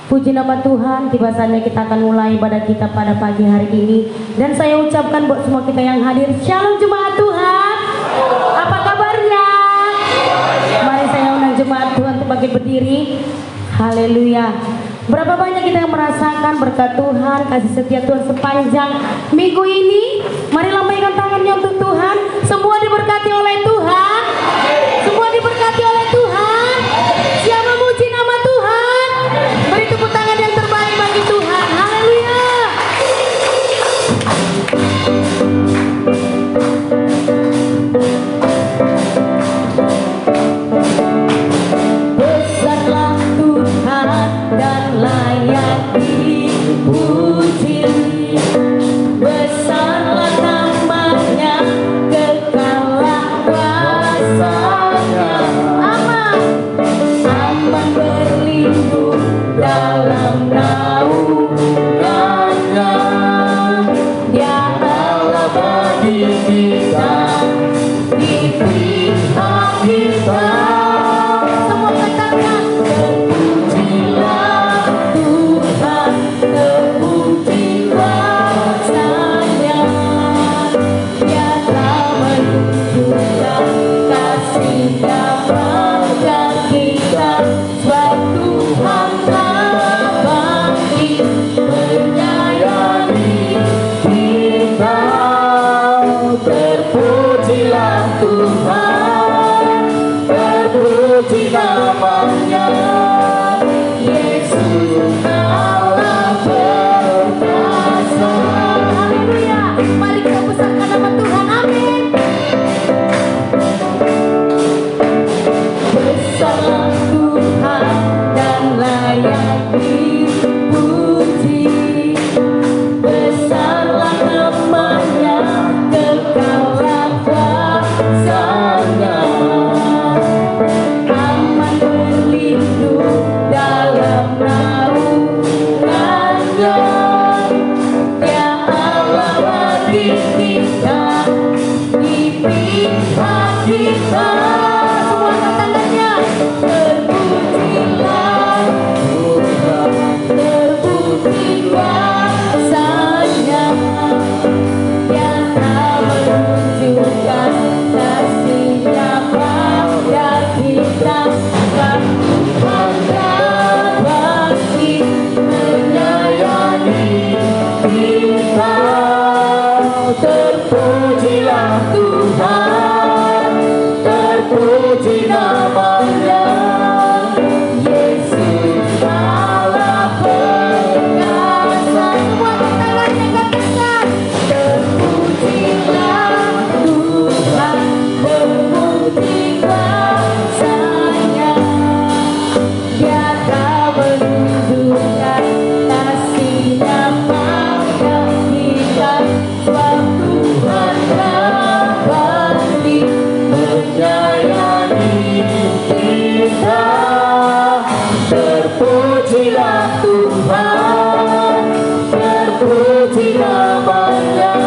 Puji nama Tuhan, tiba saatnya kita akan mulai ibadah kita pada pagi hari ini. Dan saya ucapkan buat semua kita yang hadir, Shalom jemaat Tuhan. Apa kabarnya? Mari saya undang jemaat Tuhan untuk bangkit berdiri. Haleluya. Berapa banyak kita yang merasakan berkat Tuhan, kasih setia Tuhan sepanjang minggu ini? Mari lambaikan tangannya untuk Tuhan. Semua diberkati oleh Tuhan. Semua diberkati oleh Tuhan. Siapa muji nama Tuhan? Beri tepuk tangan yang terbaik bagi Tuhan. Haleluya. Besarlah Tuhan dan layak dipuji. Besarlah namanya, kekalah kuasanya. Aman, aman berlindung dalam naungannya. Dia Allah bagi kita, di pihak kita. Semua katakan, terpujilah Tuhan, terpujilah Saya. Dia telah menunjukkan kasih-Nya pada kita. Sebab Tuhan telah bangkit menyayangi kita. Terpujilah Tuhan, terpuji namanya. Yesus Allah perkasa. Haleluya. Mari kita besarkan nama Tuhan. Amin. Besarlah Tuhan dan layak dipuji. Besarlah namanya, kekalah kuasanya. Aman berlindung dalam naungannya. Ya Allah bagi kita, di pihak kita. Semua tangannya, terpujilah Tuhan, terpujilah Saya. Yang telah menunjukkan kasih-Nya pada kita. Sebab Tuhan telah bangkit menyayangi kita. Terpujilah Tuhan, terpuji namanya. Yesus Allah perkasa. Semua tangannya katakan, terpujilah Tuhan, terpujilah Saya. Dia telah menunjukkan kasih-Nya pada kita. Sebab Tuhan telah bangkit menyayangi kita. Terpujilah Tuhan, terpuji namanya.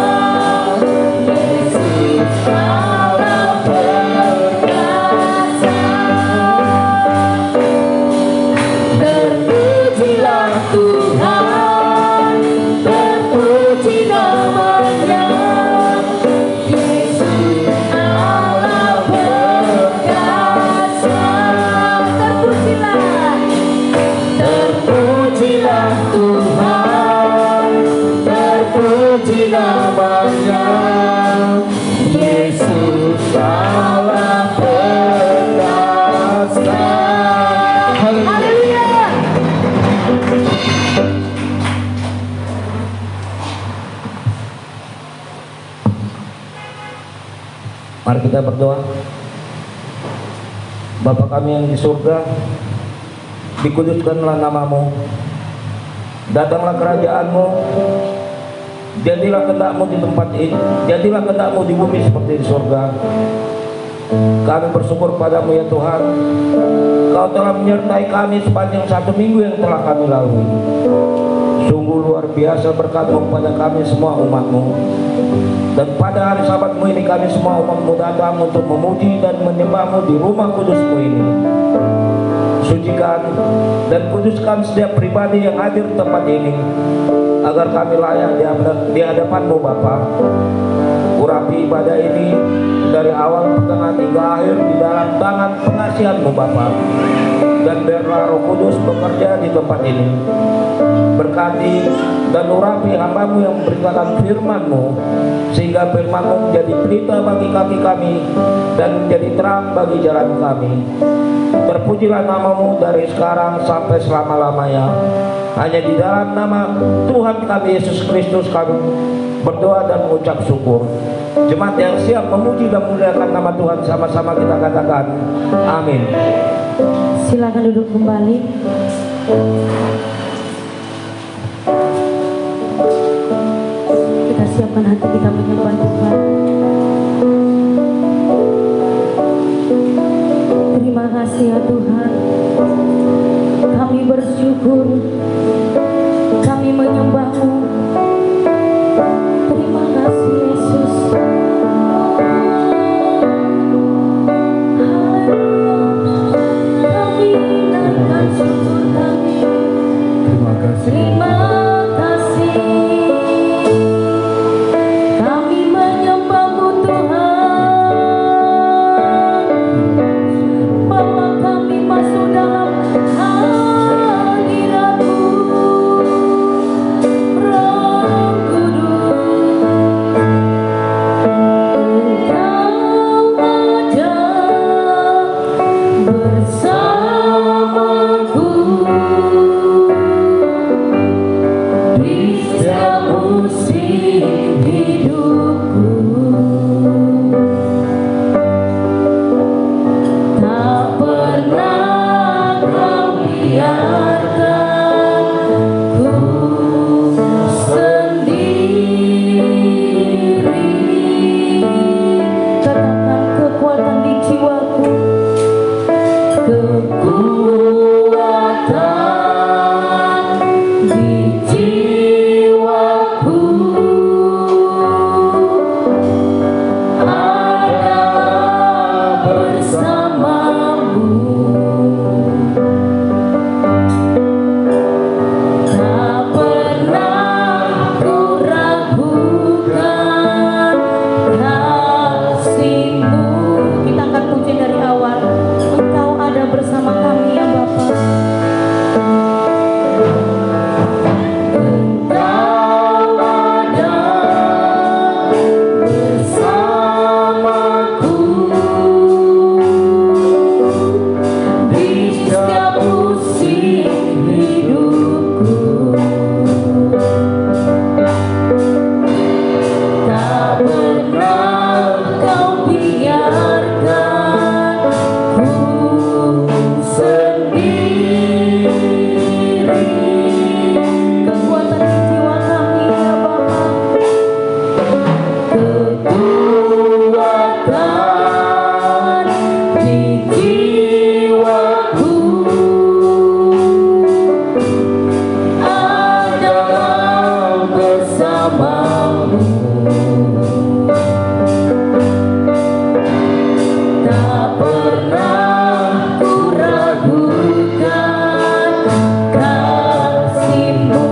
Yesus Allah perkasa. Terpujilah Tuhan, terpuji namanya. Yesus Allah perkasa. Terpujilah, terpujilah Tuhan, terpuji namanya. Yesus Allah perkasa. Haleluya. Mari kita berdoa. Bapa kami yang di surga, dikuduskanlah nama-Mu, datanglah kerajaan-Mu, jadilah kehendak-Mu di tempat ini, jadilah kehendak-Mu di bumi seperti di surga. Kami bersyukur padamu ya Tuhan, Kau telah menyertai kami sepanjang 1 minggu yang telah kami lalui. Sungguh luar biasa berkat-Mu kepada kami semua umat-Mu. Dan pada hari Sabat-Mu ini kami semua umat-Mu datang untuk memuji dan menyembah-Mu di rumah kudus-Mu ini. sucikan dan kuduskan setiap pribadi yang hadir di tempat ini, agar kami layak di hadapan-Mu Bapa. Urapi ibadah ini dari awal pertengahan hingga akhir di dalam tangan pengasihan-Mu Bapa, dan biarlah Roh Kudus bekerja di tempat ini. Berkati dan urapi hamba-Mu yang memberitakan firman-Mu, sehingga firman-Mu menjadi berita bagi kami dan menjadi terang bagi jalan kami. Terpujilah nama-Mu dari sekarang sampai selama-lamanya. Hanya di dalam nama Tuhan kami Yesus Kristus kami berdoa dan mengucap syukur. Jemaat yang siap memuji dan memuliakan nama Tuhan, sama-sama kita katakan amin. Silakan duduk kembali. Kita siapkan hati kita menyembah Tuhan. Terima kasih ya Tuhan. Kami bersyukur, kami menyembah-Mu. Terima kasih Yesus. Kami naikkan syukur kami. Terima kasih. Terima kasih. Kami menyembah-Mu Tuhan. Bawa kami masuk dalam hadirat-Mu, Roh Kudus. Engkau ada bersamaku di setiap musim hidupku. Tak pernah Kau biarkan ku sendiri. Katakan kekuatan di jiwaku, kekuatan di jiwaku adalah bersama-Mu. Tak pernah ku ragukan kasih-Mu. Kita akan puji dari awal. Engkau ada bersama kami ya Bapa. Engkau ada bersamaku di setiap musim hidupku. Tak pernah Kau biarkan ku sendiri. Kekuatan di jiwa kami ya Bapa. Kekuatan di jiwaku adalah bersama-Mu. Tak pernah ku ragukan kasih-Mu.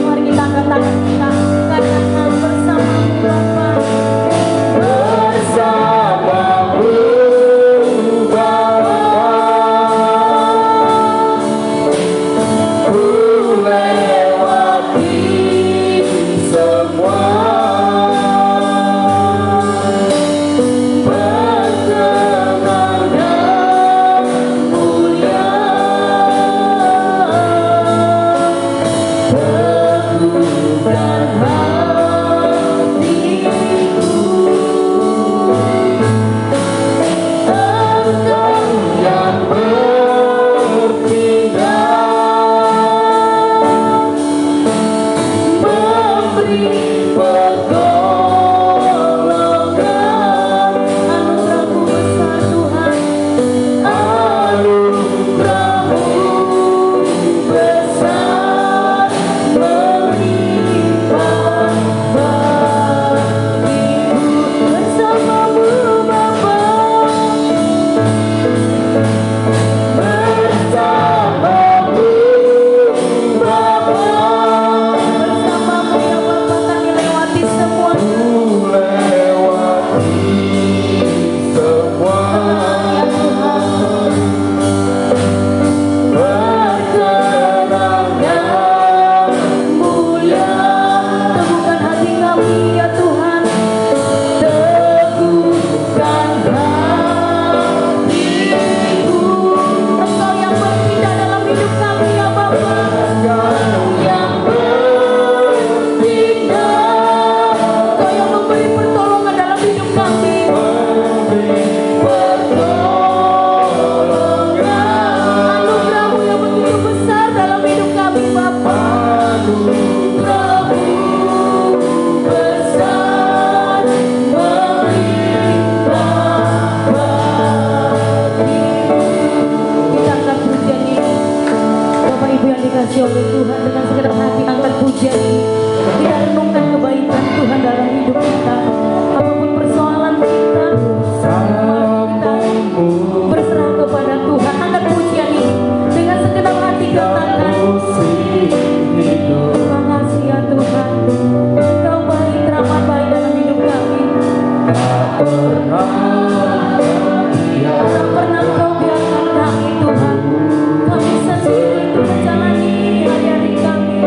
Mari kita angkat tangan kita, katakan bersama-Mu Bapa. Bersama-Mu Bapa, ku lewati semua pertengahan mulia. Teguhkan hatiku, Engkau yang bertindak, memberi pertolongan. Anugerah-Mu besar Tuhan, anugerah-Mu besar melimpah bagiku. Bersama-Mu Bapa, pujian ini. Kita renungkan kebaikan Tuhan dalam hidup kita. Apapun persoalan kita, kita berserah kepada Tuhan. Angkat pujian ini dengan segenap hati, katakan, terima kasih ya Tuhan, Kau baik, teramat baik dalam hidup kami. Tak pernah Kau biarkan kami Tuhan. Kami sendiri itu menjalani hari-hari kami.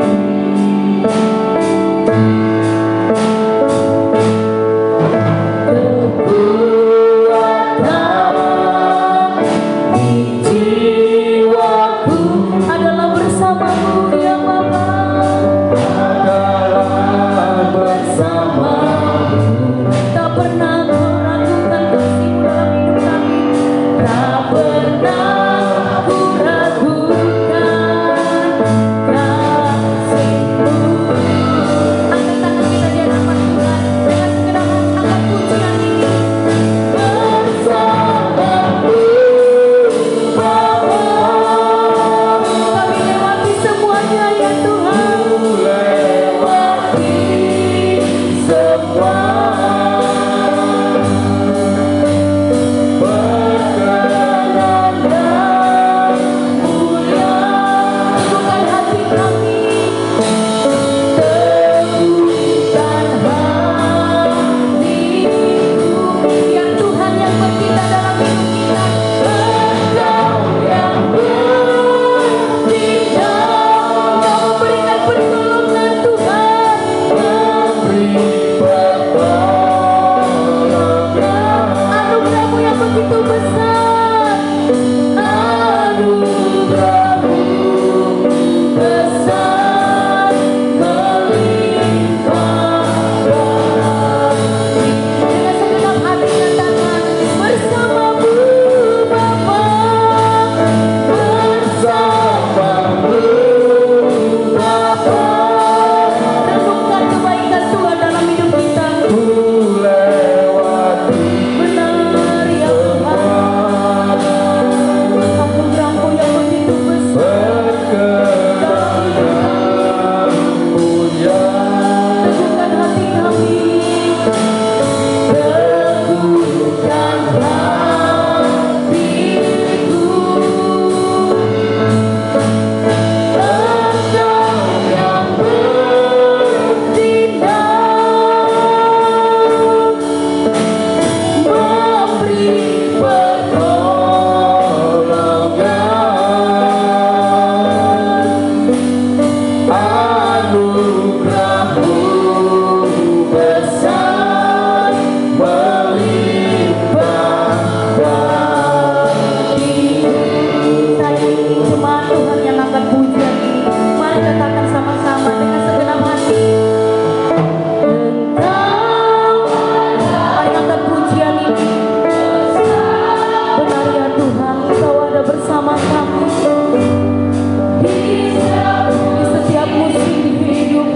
Di setiap musim hidup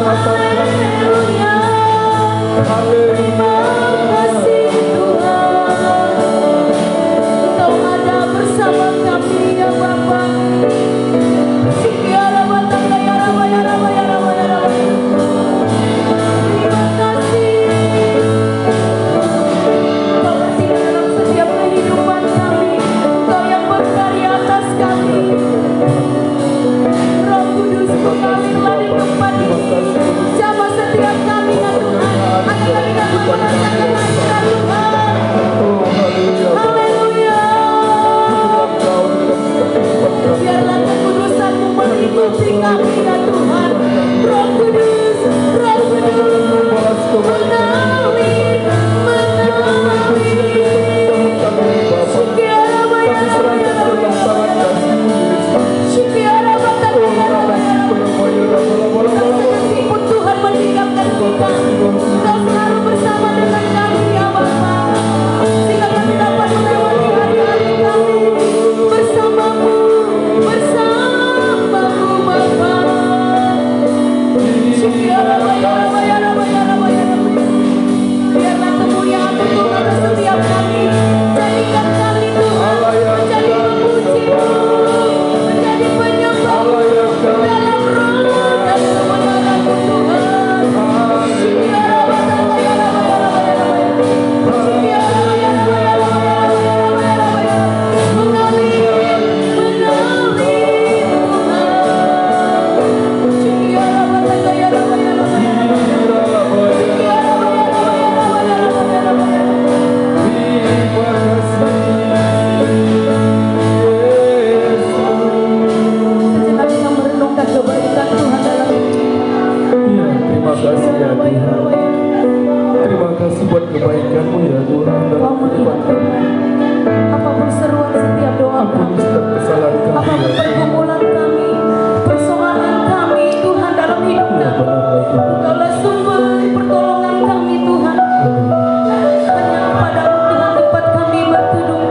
Haleluya. Terima kasih Tuhan, Engkau ada bersama kami ya Bapa. Terima kasih. Engkau bersih dalam setiap kehidupan kami. Engkau yang berkarya atas kami. Roh Kudus mengalirlah di tempat ini. Jamah setiap kami ya Tuhan. Agar kami dapat merasakan hadirat Tuhan. Haleluya. Biarlah kekudusan-Mu meliputi kami ya Tuhan. Roh Kudus, Roh Kudus, mengalir, mengalir. Syukiara bayara bayara bayara. Syukiara bayara bayara bayara. Kau sekalipun Tuhan meninggalkan kita, Kau selalu bersama dengan kami ya Bapa. Sehingga kami dapat melewati hari-hari kami bersama-Mu, bersama-Mu Bapa. Syukiara bayara bayara bayara bayara. Biarlah kemuliaan Tuhan atas setiap kami. Jadikan kami Tuhan menjadi pemuji-Mu, menjadi penyembah-Mu dalam roh dan kebenaran-Mu Tuhan. Syukiara bayara bayara bayara bayara. Syukiara bayara bayara bayara bayara bayara. Mengalir, mengalir Tuhan. Syukiara bayara bayara bayara bayara. Syukiara bayara bayara bayara bayara. Sejenak kita merenungkan kebaikan Tuhan dalam hidup. Terima kasih ya Tuhan. Terima kasih buat kebaikan-Mu ya Tuhan Kau dalam melihat kehidupan kami. Tuhan apapun seruan setiap doa Ampuni kami, setiap kesalahan kami apapun ya Tuhan. pergumulan kami, persoalan kami Tuhan dalam hidup Ya kami. benar ya Tuhan. Engkaulah sumber pertolongan kami Tuhan. Hanya Padamu Tuhan tempat kami berteduh.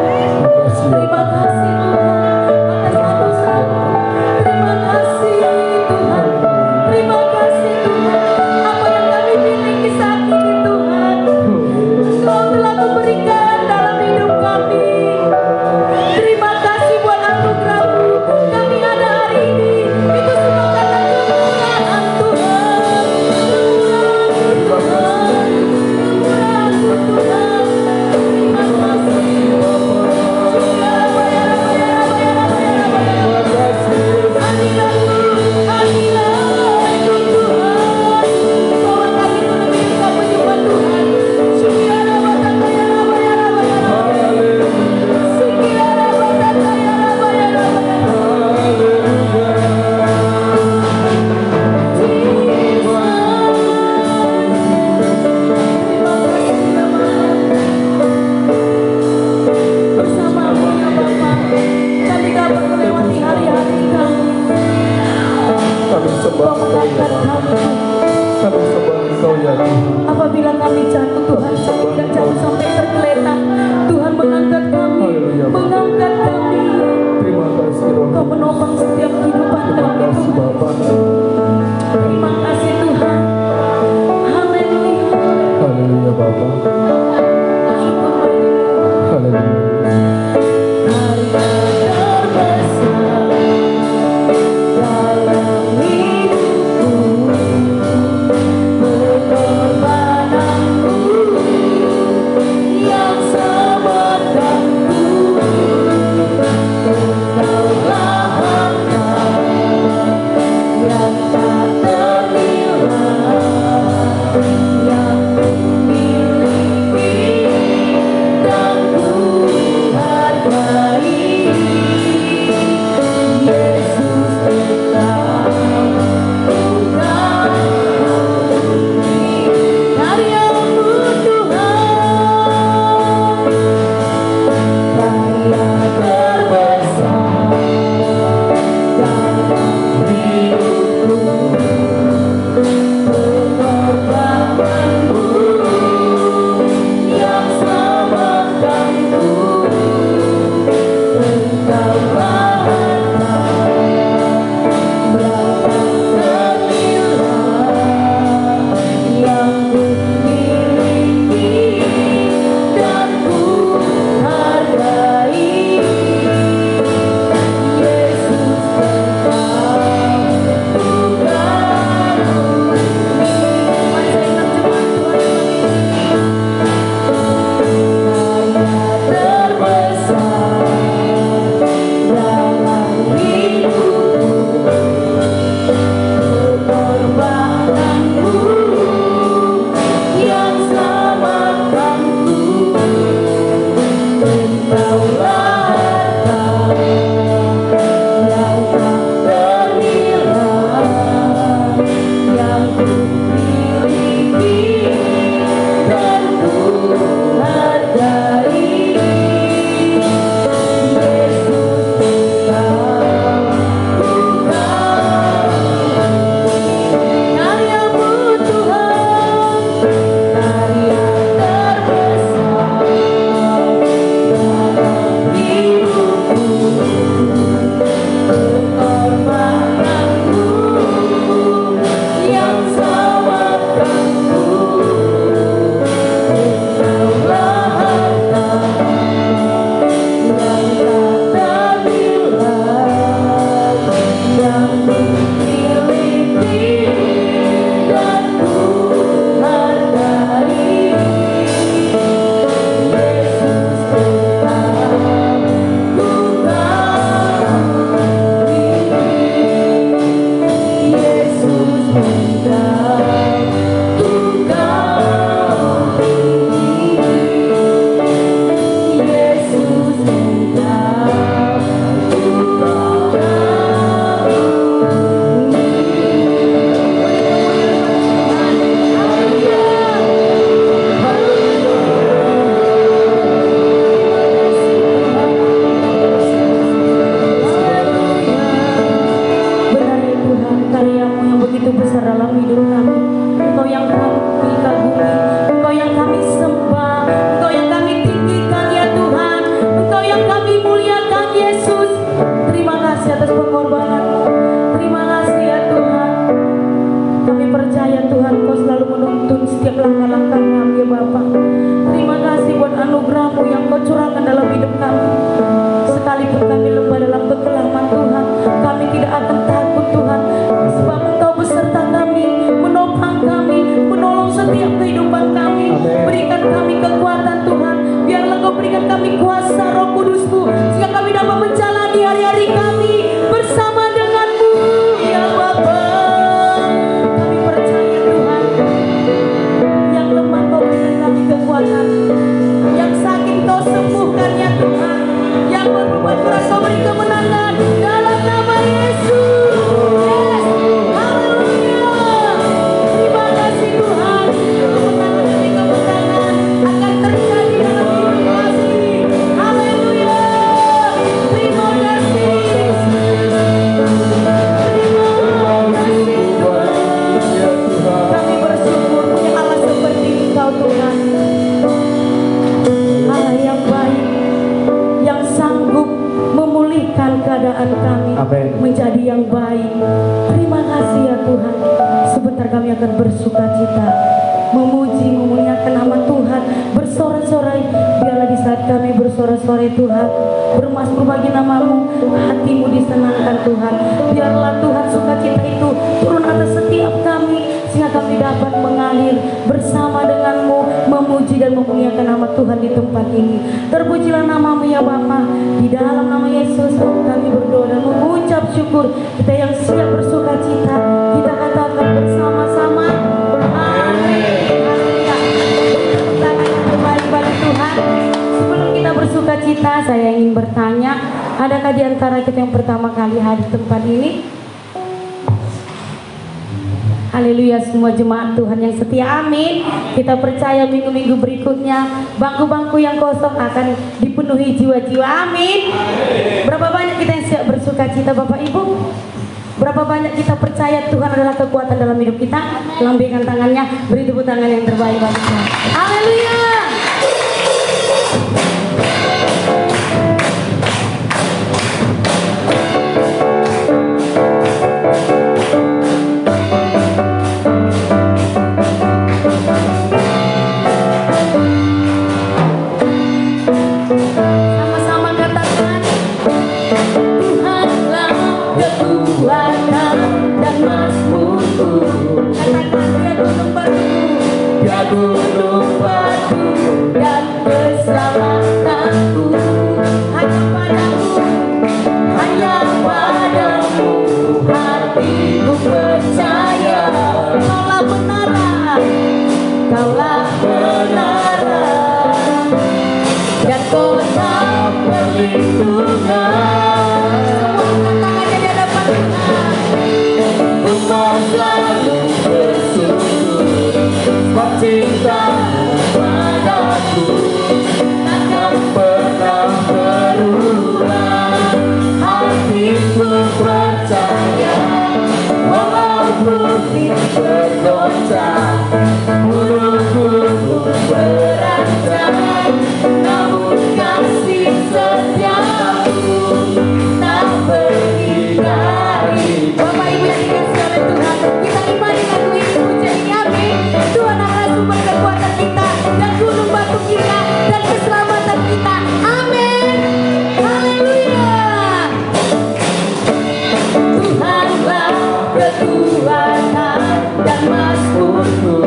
Terima kasih ya Terima kasih Tuhan atas anugerah-Mu. Terima kasih Tuhan. Terima kasih Tuhan. Apa yang kami miliki saat ini Tuhan, Engkau telah memberikan dalam kami kuasa Roh Kudus-Mu, sehingga kami dapat menjalani hari-hari kami bersama dengan-Mu ya Bapa. Kami percaya Tuhan, yang lemah Kau berikan kami kekuatan, yang sakit Kau sembuhkan ya Tuhan, yang berbuat berat Kau beri kemenangan dalam nama Yesus. Yes. Haleluya. Terima kasih Tuhan, kemenangan demi kemenangan akan terjadi dalam hidup kami. Haleluya. Terima kasih. Kami bersyukur punya Allah seperti Engkau Tuhan, Allah yang baik, yang sanggup memulihkan keadaan kami Amin. menjadi yang baik. Terima kasih ya Tuhan. Sebentar kami akan bersuka cita, memuji, memuliakan nama Tuhan, bersorak-sorai. Biarlah di saat kami bersorak-sorai Tuhan, bermasmur bagi nama-Mu, hatimu disenangkan Tuhan. Biarlah Tuhan sukacita itu turun atas setiap kami, sehingga kami dapat mengalir bersama dengan-Mu, memuji dan memuliakan nama Tuhan di tempat ini. Terpujilah nama-Mu ya Bapa. Di dalam nama Yesus kami berdoa dan mengucap syukur. Kita yang siap bersukacita, kita katakan bersama-sama amin. Haleluya. Tangan yang terbaik bagi Tuhan. Sebelum kita bersukacita, saya ingin bertanya, adakah di antara kita yang pertama kali hadir di tempat ini? Haleluya, semua jemaat Tuhan yang setia, amin. Kita percaya minggu-minggu berikutnya bangku-bangku yang kosong akan dipenuhi jiwa-jiwa, amin. Berapa banyak kita yang siap bersuka cita Bapak Ibu? Berapa banyak kita percaya Tuhan adalah kekuatan dalam hidup kita? Lambaikan tangannya, beri tepuk tangan yang terbaik bagi Tuhan. Haleluya. Sama-sama katakan, Tuhanlah kekuatan dan mazmurku. Katakan, dia gunung batu, dia gunung batu dan keselamatanku. Hanya padamu, hanya padamu hatiku percaya. Kaulah menara, kaulah menara dan kota perlindungan. Semua tangannya di hadapan Tuhan. Engkau selalu bersyukur, sebab cinta-Mu padaku takkan pernah berubah. Hatiku percaya, walaupun bergoncang, gunung-gunung beranjak, namun kasih setiamu tak pergi dari. Bapak Ibu yang dikasihi oleh Tuhan, kita imani lagu ini, puja ini, amin. Tuhan adalah sumber kekuatan kita dan gunung batu kita dan keselamatan kita, amin. Haleluya. Tuhanlah kekuatan dan mazmurku,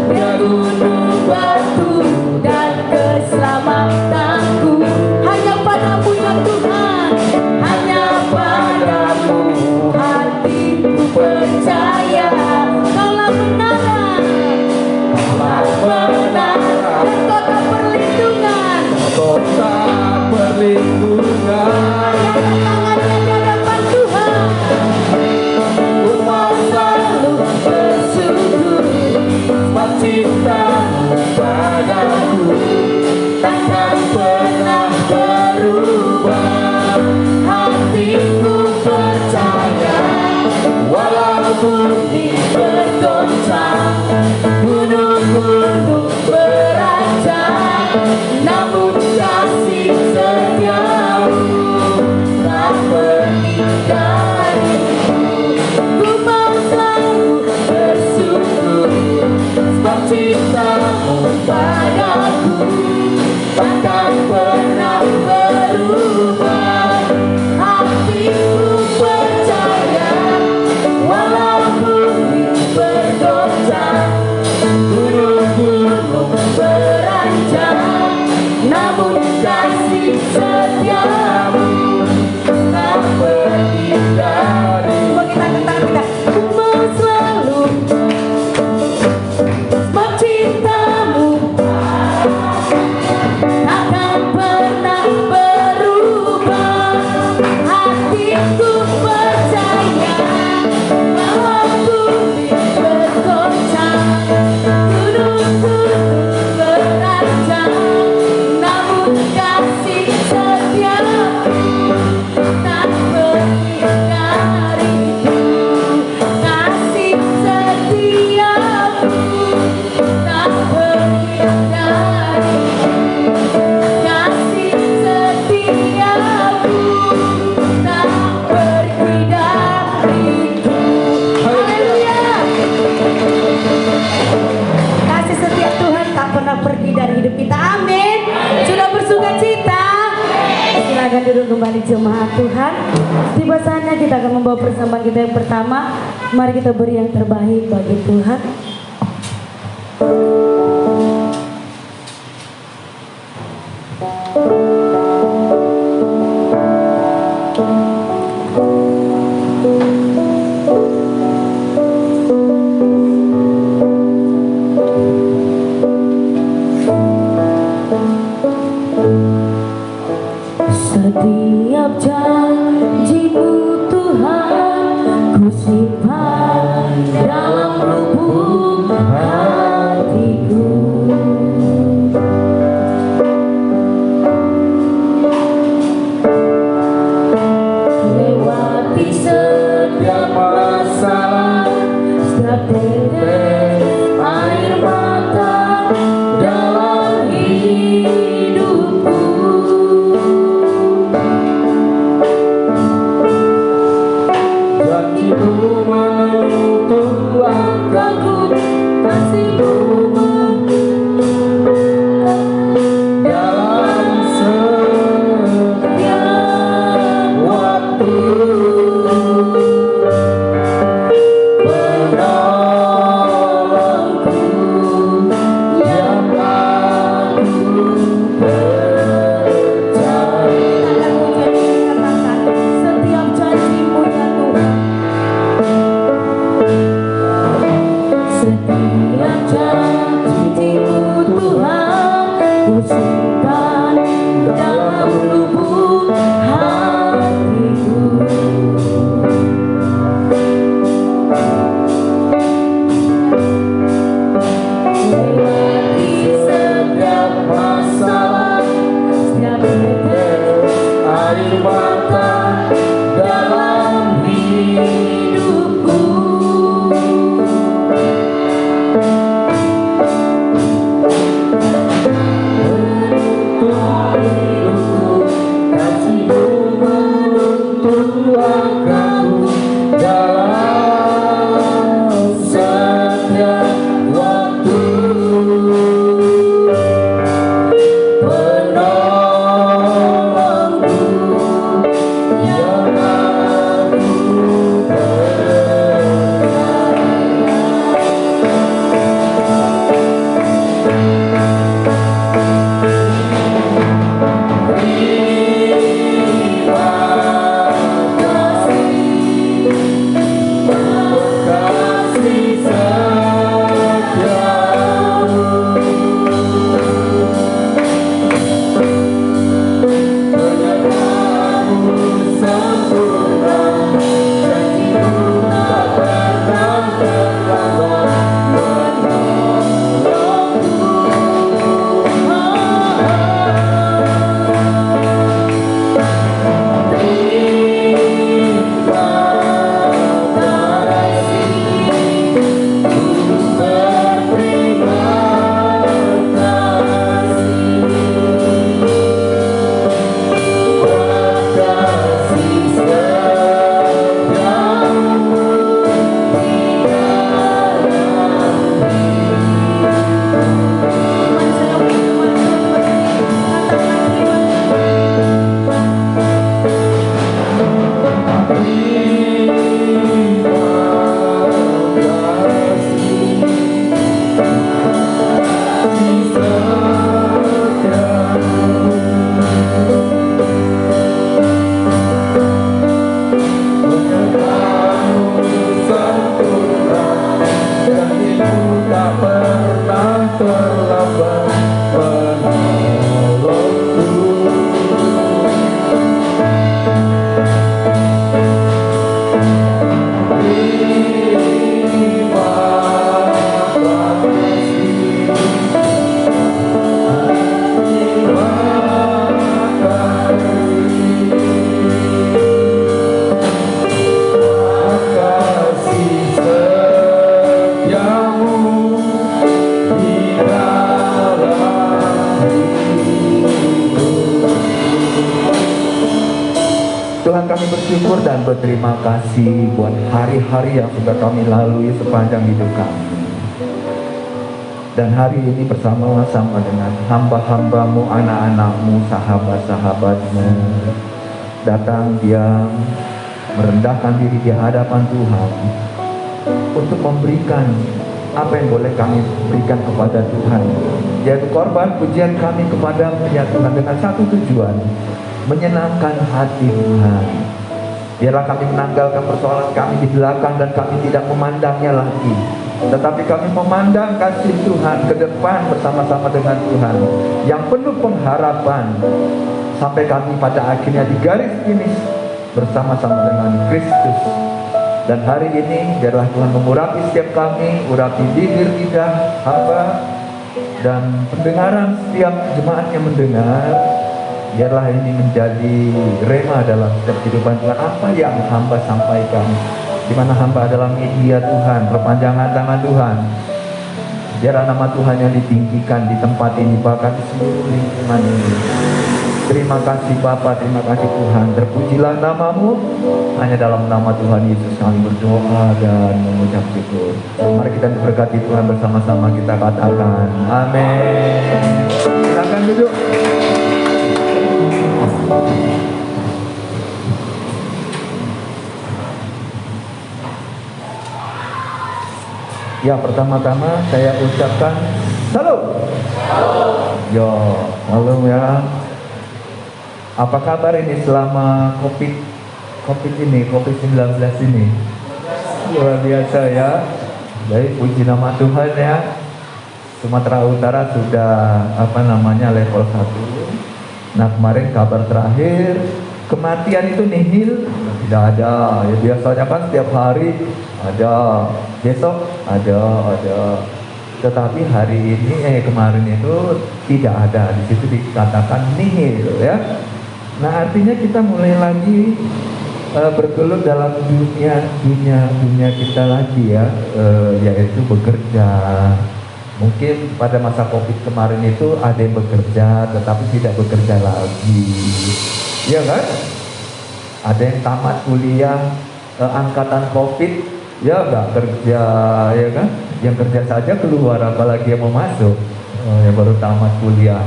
dia gunung batu dan keselamatanku. Hanya padamu ya Tuhan, hanya padamu hatiku percaya. Kaulah menara, kaulah menara dan kota perlindungan. Kota perlindungan. Angkat tangannya di hadapan Tuhan. Engkau selalu bersyukur, sebab cinta-Mu padaku takkan pernah berubah. Hatiku percaya, walaupun bergoncang, gunung-gunung beranjak, namun kasih setiamu tak pergi dariku. Ku mau selalu bersyukur, sebab cinta-Mu padaku telah pergi dari hidup kita. Amin. Sudah bersuka cita. Silakan duduk kembali jemaat Tuhan. Tiba saatnya kita akan membawa persembahan kita yang pertama. Mari kita beri yang terbaik bagi Tuhan. Setiap janji-Mu Tuhan ku simpan dalam lubuk hatiku. Lewati setiap masalah, setiap tetes air mata dalam hidupku. Janji-Mu menuntun langkahku, Kasih-Mu dalam setiap waktu. Penolongku yang aku percaya. Setiap janji-Mu ya Tuhan, setiap janji-Mu Tuhan ku simpan dalam lubuk hatiku. Lewati setiap masalah, setiap tetes Air mata dalam hidupku. Kasih-Mu menuntun langkahku dalam setiap waktu. Penolongku yang aku kasih setiamu. Sempurna, janji-Mu tak pernah terlambat menolongku. Terima kasih, ku berterima kasih. Kasih setiamu di tak pernah terlambat menolongku. Terima kasih, terima kasih setiamu di dalam hidupku. Tuhan, kami bersyukur dan berterima kasih buat hari-hari yang sudah kami lalui sepanjang hidup kami. Dan hari ini bersama-sama dengan hamba-hambamu, anak-anakmu, sahabat-sahabatmu, datang diam, merendahkan diri di hadapan Tuhan untuk memberikan apa yang boleh kami berikan kepada Tuhan, yaitu korban pujian kami kepada-Mu ya Tuhan, dengan satu tujuan, menyenangkan hati Tuhan. Biarlah kami menanggalkan persoalan kami di belakang dan kami tidak memandangnya lagi, tetapi kami memandang kasih Tuhan ke depan bersama-sama dengan Tuhan yang penuh pengharapan, sampai kami pada akhirnya di garis finish bersama-sama dengan Kristus. Dan hari ini biarlah Tuhan mengurapi setiap kami, urapi bibir lidah hamba dan pendengaran setiap jemaat yang mendengar. Biarlah ini menjadi rema dalam setiap kehidupan Tuhan. Apa yang hamba sampaikan, di mana hamba adalah media Tuhan, perpanjangan tangan Tuhan. Biarlah nama Tuhan yang ditinggikan di tempat ini, bahkan di seluruh lingkungan ini. Terima kasih Bapa, terima kasih Tuhan. Terpujilah nama-Mu. Hanya dalam nama Tuhan Yesus kami berdoa dan mengucap syukur. Mari kita diberkati Tuhan bersama-sama, kita katakan amin. Silakan duduk. Ya, pertama-tama saya ucapkan salam. Yo, salam ya. Apa kabar ini selama COVID-19 ini? Luar biasa ya. Jadi puji nama Tuhan ya. Sumatera Utara sudah level 1. Nah, kemarin kabar terakhir kematian itu nihil, tidak ada. Ya biasanya kan setiap hari ada, besok ada. Tetapi hari ini kemarin itu tidak ada. Di situ dikatakan nihil ya. Nah, artinya kita mulai lagi bergelut dalam dunia kita lagi ya, yaitu bekerja. Mungkin pada masa COVID kemarin itu ada yang bekerja tetapi tidak bekerja lagi, ya kan? Ada yang tamat kuliah angkatan COVID, ya nggak kerja, ya kan? Yang kerja saja keluar, apalagi yang mau masuk, yang baru tamat kuliah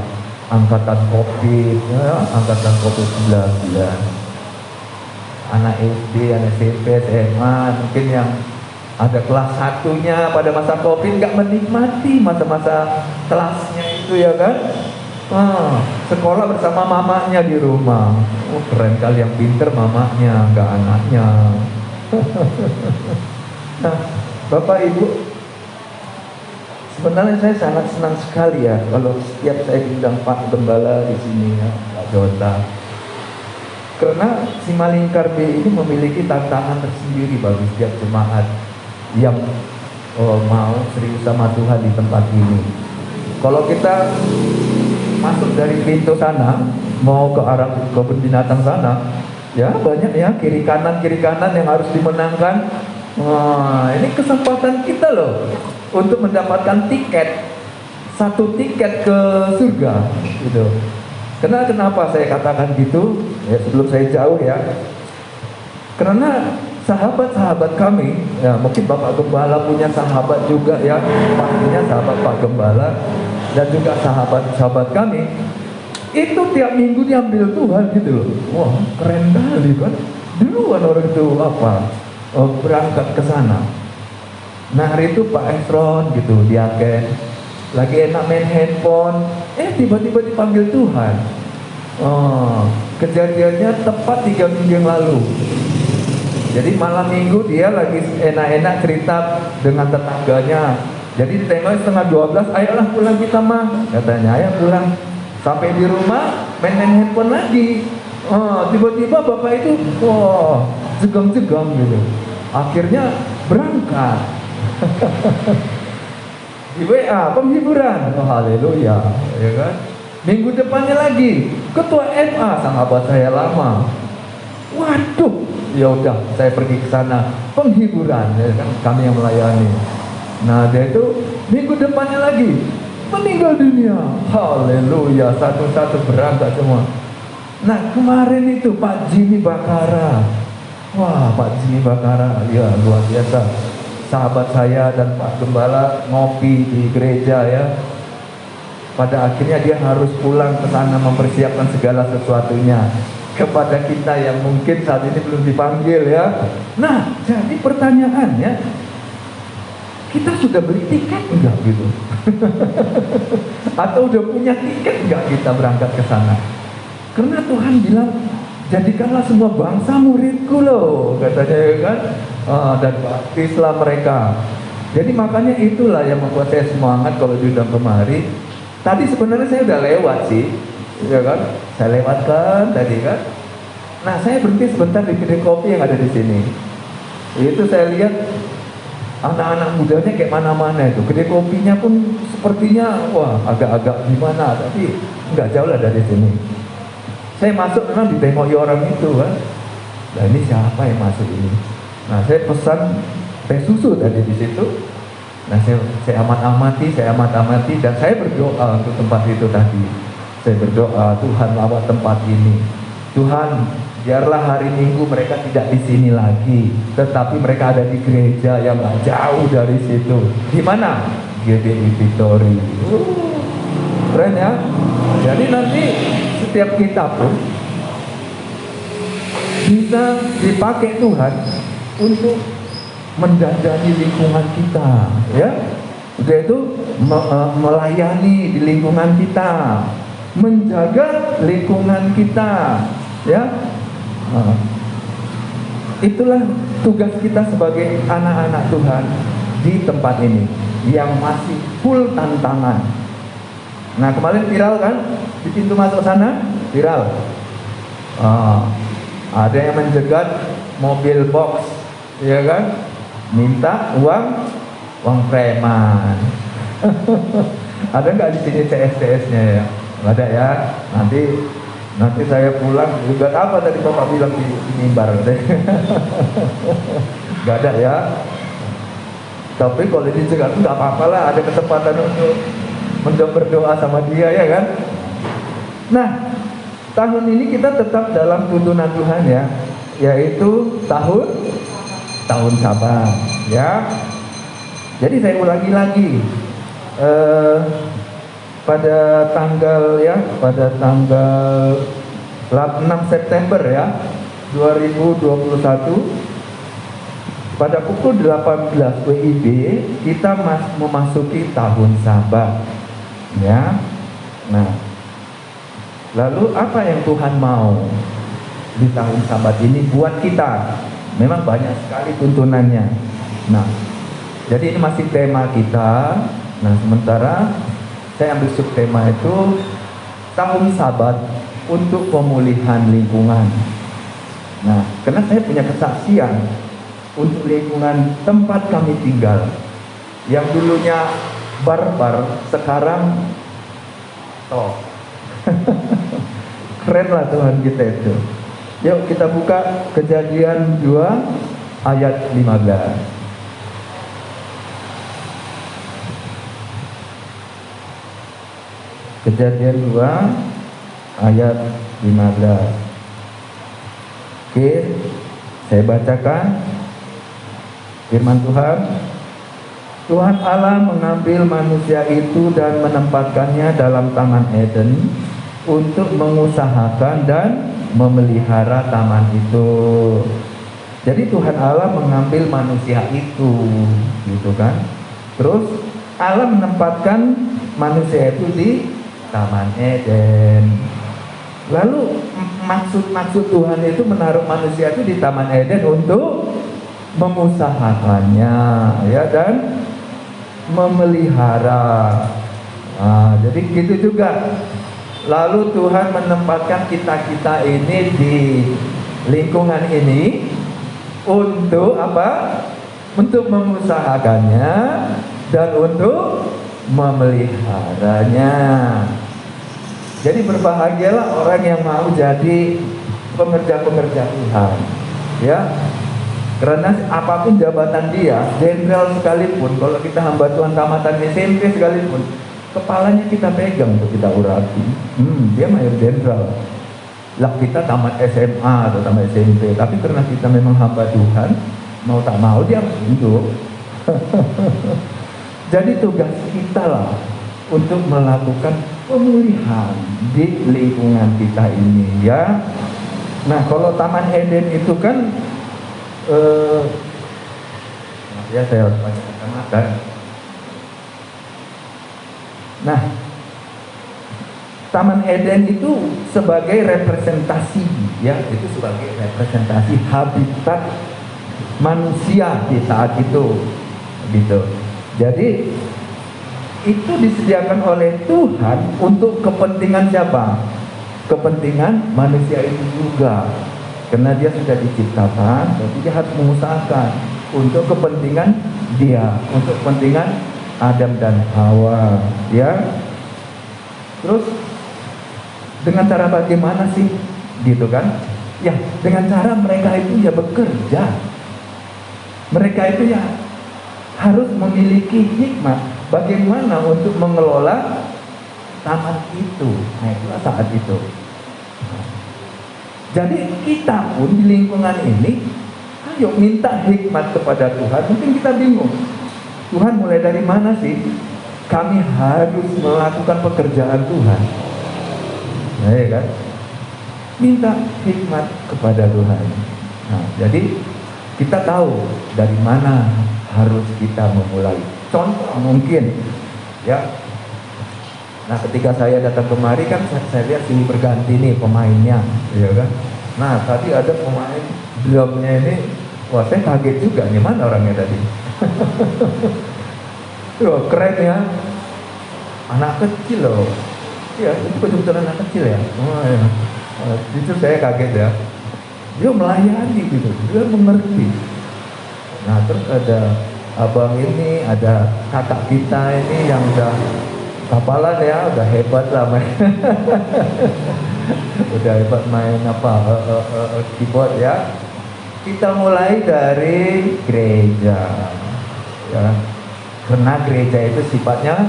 angkatan COVID, ya, angkatan COVID-19. Anak SD, anak SMP, SMA, mungkin yang ada kelas satunya pada masa COVID nggak menikmati masa-masa kelasnya itu, ya kan? Sekolah bersama mamanya di rumah. Oh, keren kali, yang pinter mamanya, nggak anaknya. Nah, Bapak Ibu, sebenarnya saya sangat senang sekali ya kalau setiap saya diundang Pak Gembala di sini ya, Pak Jota. Karena Simalingkar B ini memiliki tantangan tersendiri bagi setiap jemaat yang mau serius sama Tuhan di tempat ini. Kalau kita masuk dari pintu sana mau ke arah kebun binatang sana, ya banyak ya kiri kanan yang harus dimenangkan. Wah, ini kesempatan kita loh untuk mendapatkan tiket, satu tiket ke surga gitu. Kenapa saya katakan gitu? Ya, sebelum saya jauh ya, karena sahabat-sahabat kami, ya mungkin Bapak Gembala punya sahabat juga ya, pastinya sahabat Pak Gembala dan juga sahabat-sahabat kami itu tiap minggu diambil Tuhan gitu loh. Wah, keren kali kan. Duluan orang itu berangkat ke sana. Nah, hari itu Pak Efron gitu, diaken lagi enak main handphone, tiba-tiba dipanggil Tuhan. Kejadiannya tepat 3 minggu yang lalu. Jadi malam minggu dia lagi enak-enak cerita dengan tetangganya. Jadi tengok 11:30, ayolah pulang kita mah, katanya, ayo pulang. Sampai di rumah main handphone lagi. Tiba-tiba bapak itu jegang-jegang gitu. Akhirnya berangkat. Di WA penghiburan, haleluya, ya kan? Minggu depannya lagi ketua MA, sahabat saya lama. Waduh, ya udah saya pergi ke sana penghiburan, ya kan? Kami yang melayani. Nah, dia itu minggu depannya lagi meninggal dunia. Haleluya, satu-satu berangkat semua. Nah, kemarin itu Pak Jimmy Bakara. Wah, Pak Jimmy Bakara, ya luar biasa. sahabat saya dan Pak Gembala ngopi di gereja ya. Pada akhirnya dia harus pulang ke sana mempersiapkan segala sesuatunya kepada kita yang mungkin saat ini belum dipanggil ya. Nah, jadi pertanyaannya, kita sudah beli tiket enggak gitu? Atau udah punya tiket enggak kita berangkat ke sana? Karena Tuhan bilang, jadikanlah semua bangsa muridku loh, katanya ya kan. Dan baptislah mereka. Jadi makanya itulah yang membuat saya semangat kalau diundang kemari. Tadi sebenarnya saya udah lewat sih, ya kan? Saya lewatkan tadi kan. Nah, saya berhenti sebentar di kedai kopi yang ada di sini. Itu saya lihat anak-anak mudanya kayak mana-mana itu. Kedai kopinya pun sepertinya wah agak-agak gimana, tapi nggak jauh lah dari sini. Saya masuk memang ditemoki orang itu kan. Nah, ini siapa yang masuk ini? Nah, saya pesan teh susu tadi di situ. Nah, saya amati dan saya berdoa untuk tempat itu tadi. Saya berdoa, Tuhan lawat tempat ini. Tuhan, biarlah hari Minggu mereka tidak di sini lagi, tetapi mereka ada di gereja yang gak jauh dari situ. Di mana? GBI Victory. Keren ya. Jadi nanti setiap kita pun bisa dipakai Tuhan untuk mendandani lingkungan kita, ya, yaitu melayani di lingkungan kita, menjaga lingkungan kita, ya. Itulah tugas kita sebagai anak-anak Tuhan di tempat ini yang masih full tantangan. Nah, kemarin viral kan di pintu masuk sana, viral. Ada yang menjegat mobil box, ya kan? Minta uang preman. Ada nggak di sini CSTS-nya ya? Nggak ada ya. Nanti saya pulang juga apa tadi Bapak bilang di mimbar. Nggak ada ya. Tapi kalau dicegat nggak apa-apa lah. Ada kesempatan untuk berdoa sama dia ya kan. Nah, tahun ini kita tetap dalam tuntunan Tuhan ya, yaitu tahun Sabat ya. Jadi saya ulangi lagi pada tanggal 6 September ya 2021 pada pukul 18 WIB kita memasuki tahun Sabat ya. Nah, lalu apa yang Tuhan mau di tahun Sabat ini buat kita? Memang banyak sekali tuntunannya. Nah, jadi ini masih tema kita. Nah, sementara saya ambil subtema itu tahun Sabat untuk pemulihan lingkungan. Nah, karena saya punya kesaksian untuk lingkungan tempat kami tinggal yang dulunya barbar, sekarang toh. Keren lah Tuhan kita itu. Yuk kita buka Kejadian 2 ayat 15. Kejadian 2 ayat 15. Oke, saya bacakan firman Tuhan. Tuhan Allah mengambil manusia itu dan menempatkannya dalam Taman Eden untuk mengusahakan dan memelihara taman itu. Jadi Tuhan Allah mengambil manusia itu, gitu kan? Terus Allah menempatkan manusia itu di Taman Eden. Lalu maksud Tuhan itu menaruh manusia itu di Taman Eden untuk mengusahakannya, ya, dan memelihara. Jadi gitu juga. Lalu Tuhan menempatkan kita ini di lingkungan ini untuk apa? Untuk mengusahakannya dan untuk memeliharanya. Jadi berbahagialah orang yang mau jadi pengerja-pengerja Tuhan, ya. Karena apapun jabatan dia, jenderal sekalipun, kalau kita hamba Tuhan tamatan SMP sekalipun, kepalanya kita pegang untuk kita urati. Dia mayor jenderal. Lah kita tamat SMA atau tamat SMP, tapi karena kita memang hamba Tuhan, mau tak mau dia harus hidup. Jadi tugas kita lah untuk melakukan pemulihan di lingkungan kita ini ya. Nah kalau Taman Eden itu kan ya saya harus pakai kacamata. Nah Taman Eden itu sebagai representasi ya, itu sebagai representasi habitat manusia di saat itu gitu. Jadi itu disediakan oleh Tuhan untuk kepentingan siapa? Kepentingan manusia itu juga. Karena dia sudah diciptakan, jadi dia harus mengusahakan untuk kepentingan dia, untuk kepentingan Adam dan Hawa, ya. Terus dengan cara bagaimana sih? Gitu kan? Ya, dengan cara mereka itu ya bekerja. Mereka itu ya harus memiliki hikmat bagaimana untuk mengelola taman itu. Nah, itulah saat itu. Jadi kita pun di lingkungan ini, ayo minta hikmat kepada Tuhan. Mungkin kita bingung, Tuhan mulai dari mana sih? Kami harus melakukan pekerjaan Tuhan. Nah, ya kan? Minta hikmat kepada Tuhan. Nah, jadi kita tahu dari mana harus kita memulai. Contoh mungkin, ya. Nah, ketika saya datang kemari kan saya lihat sini berganti nih pemainnya, ya kan. Nah, tadi ada pemain drumnya ini, wah saya kaget juga nih, mana orangnya tadi. Loh, keren ya, anak kecil loh. Ya, itu betul-betul anak kecil ya. Oh, ya. Justru saya kaget ya. Dia melayani gitu, dia mengerti. Nah, terus ada abang ini, ada kakak kita ini yang udah kapalan ya, udah hebat lah main. Udah hebat main apa keyboard ya. Kita mulai dari gereja, ya. Karena gereja itu sifatnya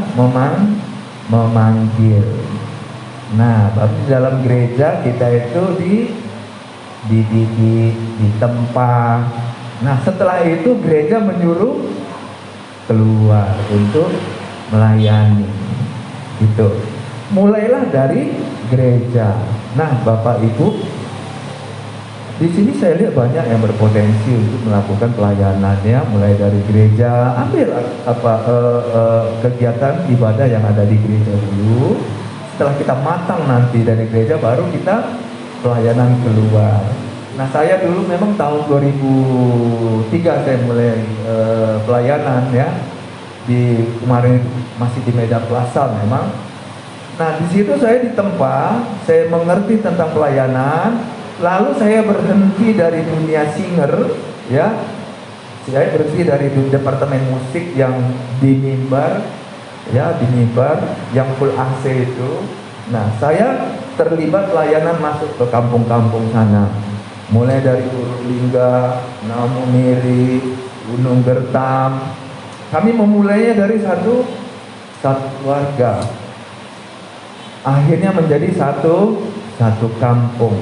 memanggil. Nah, tapi di dalam gereja kita itu ditempa. Nah, setelah itu gereja menyuruh keluar untuk melayani. Gitu. Mulailah dari gereja. Nah, Bapak Ibu, di sini saya lihat banyak yang berpotensi untuk melakukan pelayanannya, mulai dari gereja. Ambil kegiatan ibadah yang ada di gereja dulu. Setelah kita matang nanti dari gereja, baru kita pelayanan keluar. Nah, saya dulu memang tahun 2003 saya mulai pelayanan ya. Kemarin masih di Medan Plaza memang. Nah, di situ saya ditempa, saya mengerti tentang pelayanan, lalu saya berhenti dari dunia singer ya. Saya berhenti dari departemen musik yang di mimbar ya, di mimbar yang full AC itu. Nah, saya terlibat pelayanan masuk ke kampung-kampung sana. Mulai dari Purbalingga, Namumiri, Gunung Gertam. Kami memulainya dari satu warga. Akhirnya menjadi satu kampung.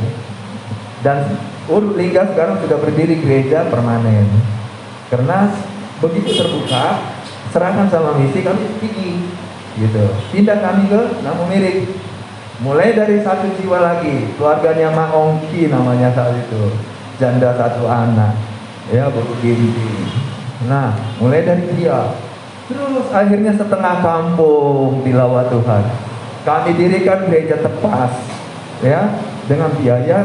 Dan Purbalingga sekarang sudah berdiri gereja permanen. Karena begitu terbuka, serahkan sama misi, kami pergi gitu. Pindah kami ke Namumiri. Mulai dari satu jiwa lagi, keluarganya Mak Ongki namanya saat itu, janda satu anak, ya begini. Nah, mulai dari dia, terus akhirnya setengah kampung dilawat Tuhan. Kami dirikan gereja Tepas, ya, dengan biaya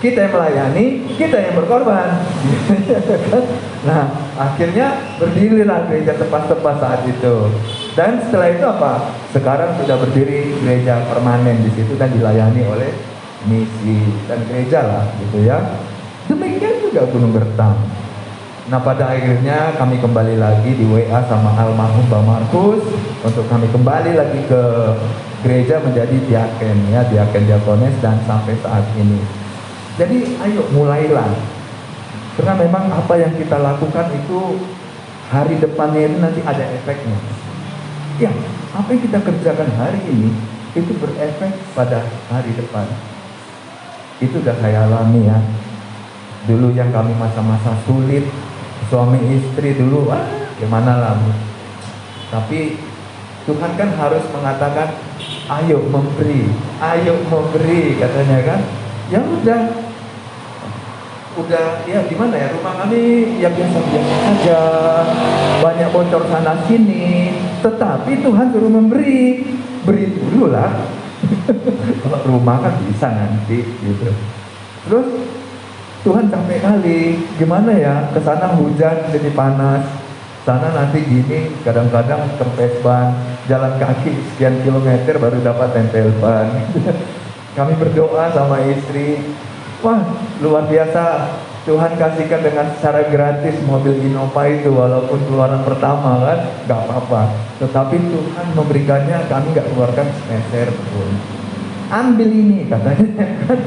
kita yang melayani, kita yang berkorban. Nah, akhirnya berdirilah gereja Tepas-Tepas saat itu. Dan setelah itu apa? Sekarang sudah berdiri gereja permanen di situ dan dilayani oleh misi dan gereja lah, gitu ya. Demikian juga Gunung Gertam. Nah, pada akhirnya kami kembali lagi di WA sama almarhum Bang Markus untuk kami kembali lagi ke gereja menjadi diaken ya, diaken diakones dan sampai saat ini. Jadi ayo mulailah. Karena memang apa yang kita lakukan itu hari depannya ini nanti ada efeknya. Ya, apa yang kita kerjakan hari ini itu berefek pada hari depan. Itu udah saya alami ya. Dulu yang kami masa-masa sulit, suami istri dulu gimana lah. Tapi Tuhan kan harus mengatakan, ayo memberi katanya kan. Ya udah ya gimana ya, rumah kami ya biasa-biasa saja, banyak bocor sana sini, tetapi Tuhan suruh beri dulu lah. Kalau rumah kan bisa nanti gitu. Terus Tuhan capek kali, gimana ya, kesana hujan jadi panas, sana nanti gini, kadang-kadang kempes ban, jalan kaki sekian kilometer baru dapat tempel ban. Kami berdoa sama istri, wah luar biasa, Tuhan kasihkan dengan secara gratis mobil Innova itu, walaupun keluaran pertama kan, gak apa-apa. Tetapi Tuhan memberikannya, kami gak keluarkan sepeser pun. Ambil ini katanya kan,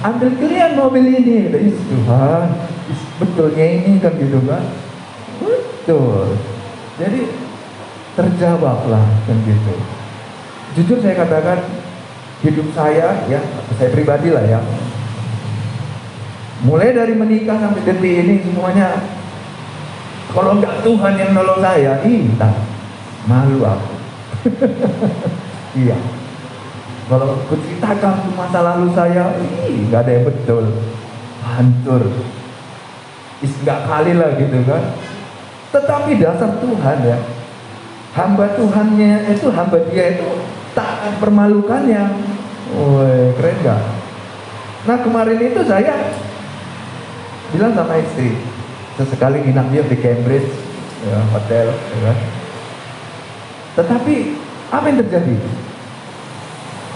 ambil kalian mobil ini, kata Tuhan, betulnya ini kan gitu kan, betul. Jadi terjawablah kan gitu. Jujur saya katakan, hidup saya ya, saya pribadi lah ya, mulai dari menikah sampai detik ini semuanya, kalau nggak Tuhan yang nolong saya, entah malu aku. Iya. Kalau kuceritakan masa lalu saya, nggak ada yang betul, hancur, nggak kali lah gitu kan. Tetapi dasar Tuhan ya, hamba Tuhannya itu, hamba dia itu tak permalukannya. Woi, keren gak? Nah kemarin itu saya bilang sama istri, sesekali nginap dia di Cambridge ya, hotel ya kan? Tetapi apa yang terjadi?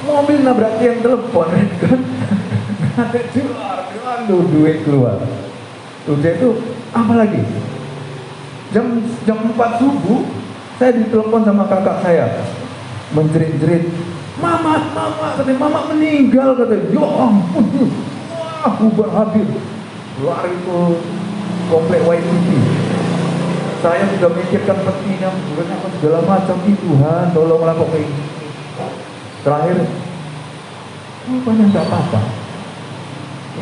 Mobil nabrak yang telepon kan? Ada duit keluar. Terus itu apa lagi? Jam 4 subuh saya ditelepon sama kakak saya, menjerit-jerit, Mama, katanya mama meninggal, katanya. Ya ampun, wah bubar habis. Luar itu komplek YTV. Saya sudah mikirkan petinya, bukan apa segala macam, Tuhan tolonglah kok ini. Terakhir, rupanya nggak apa-apa.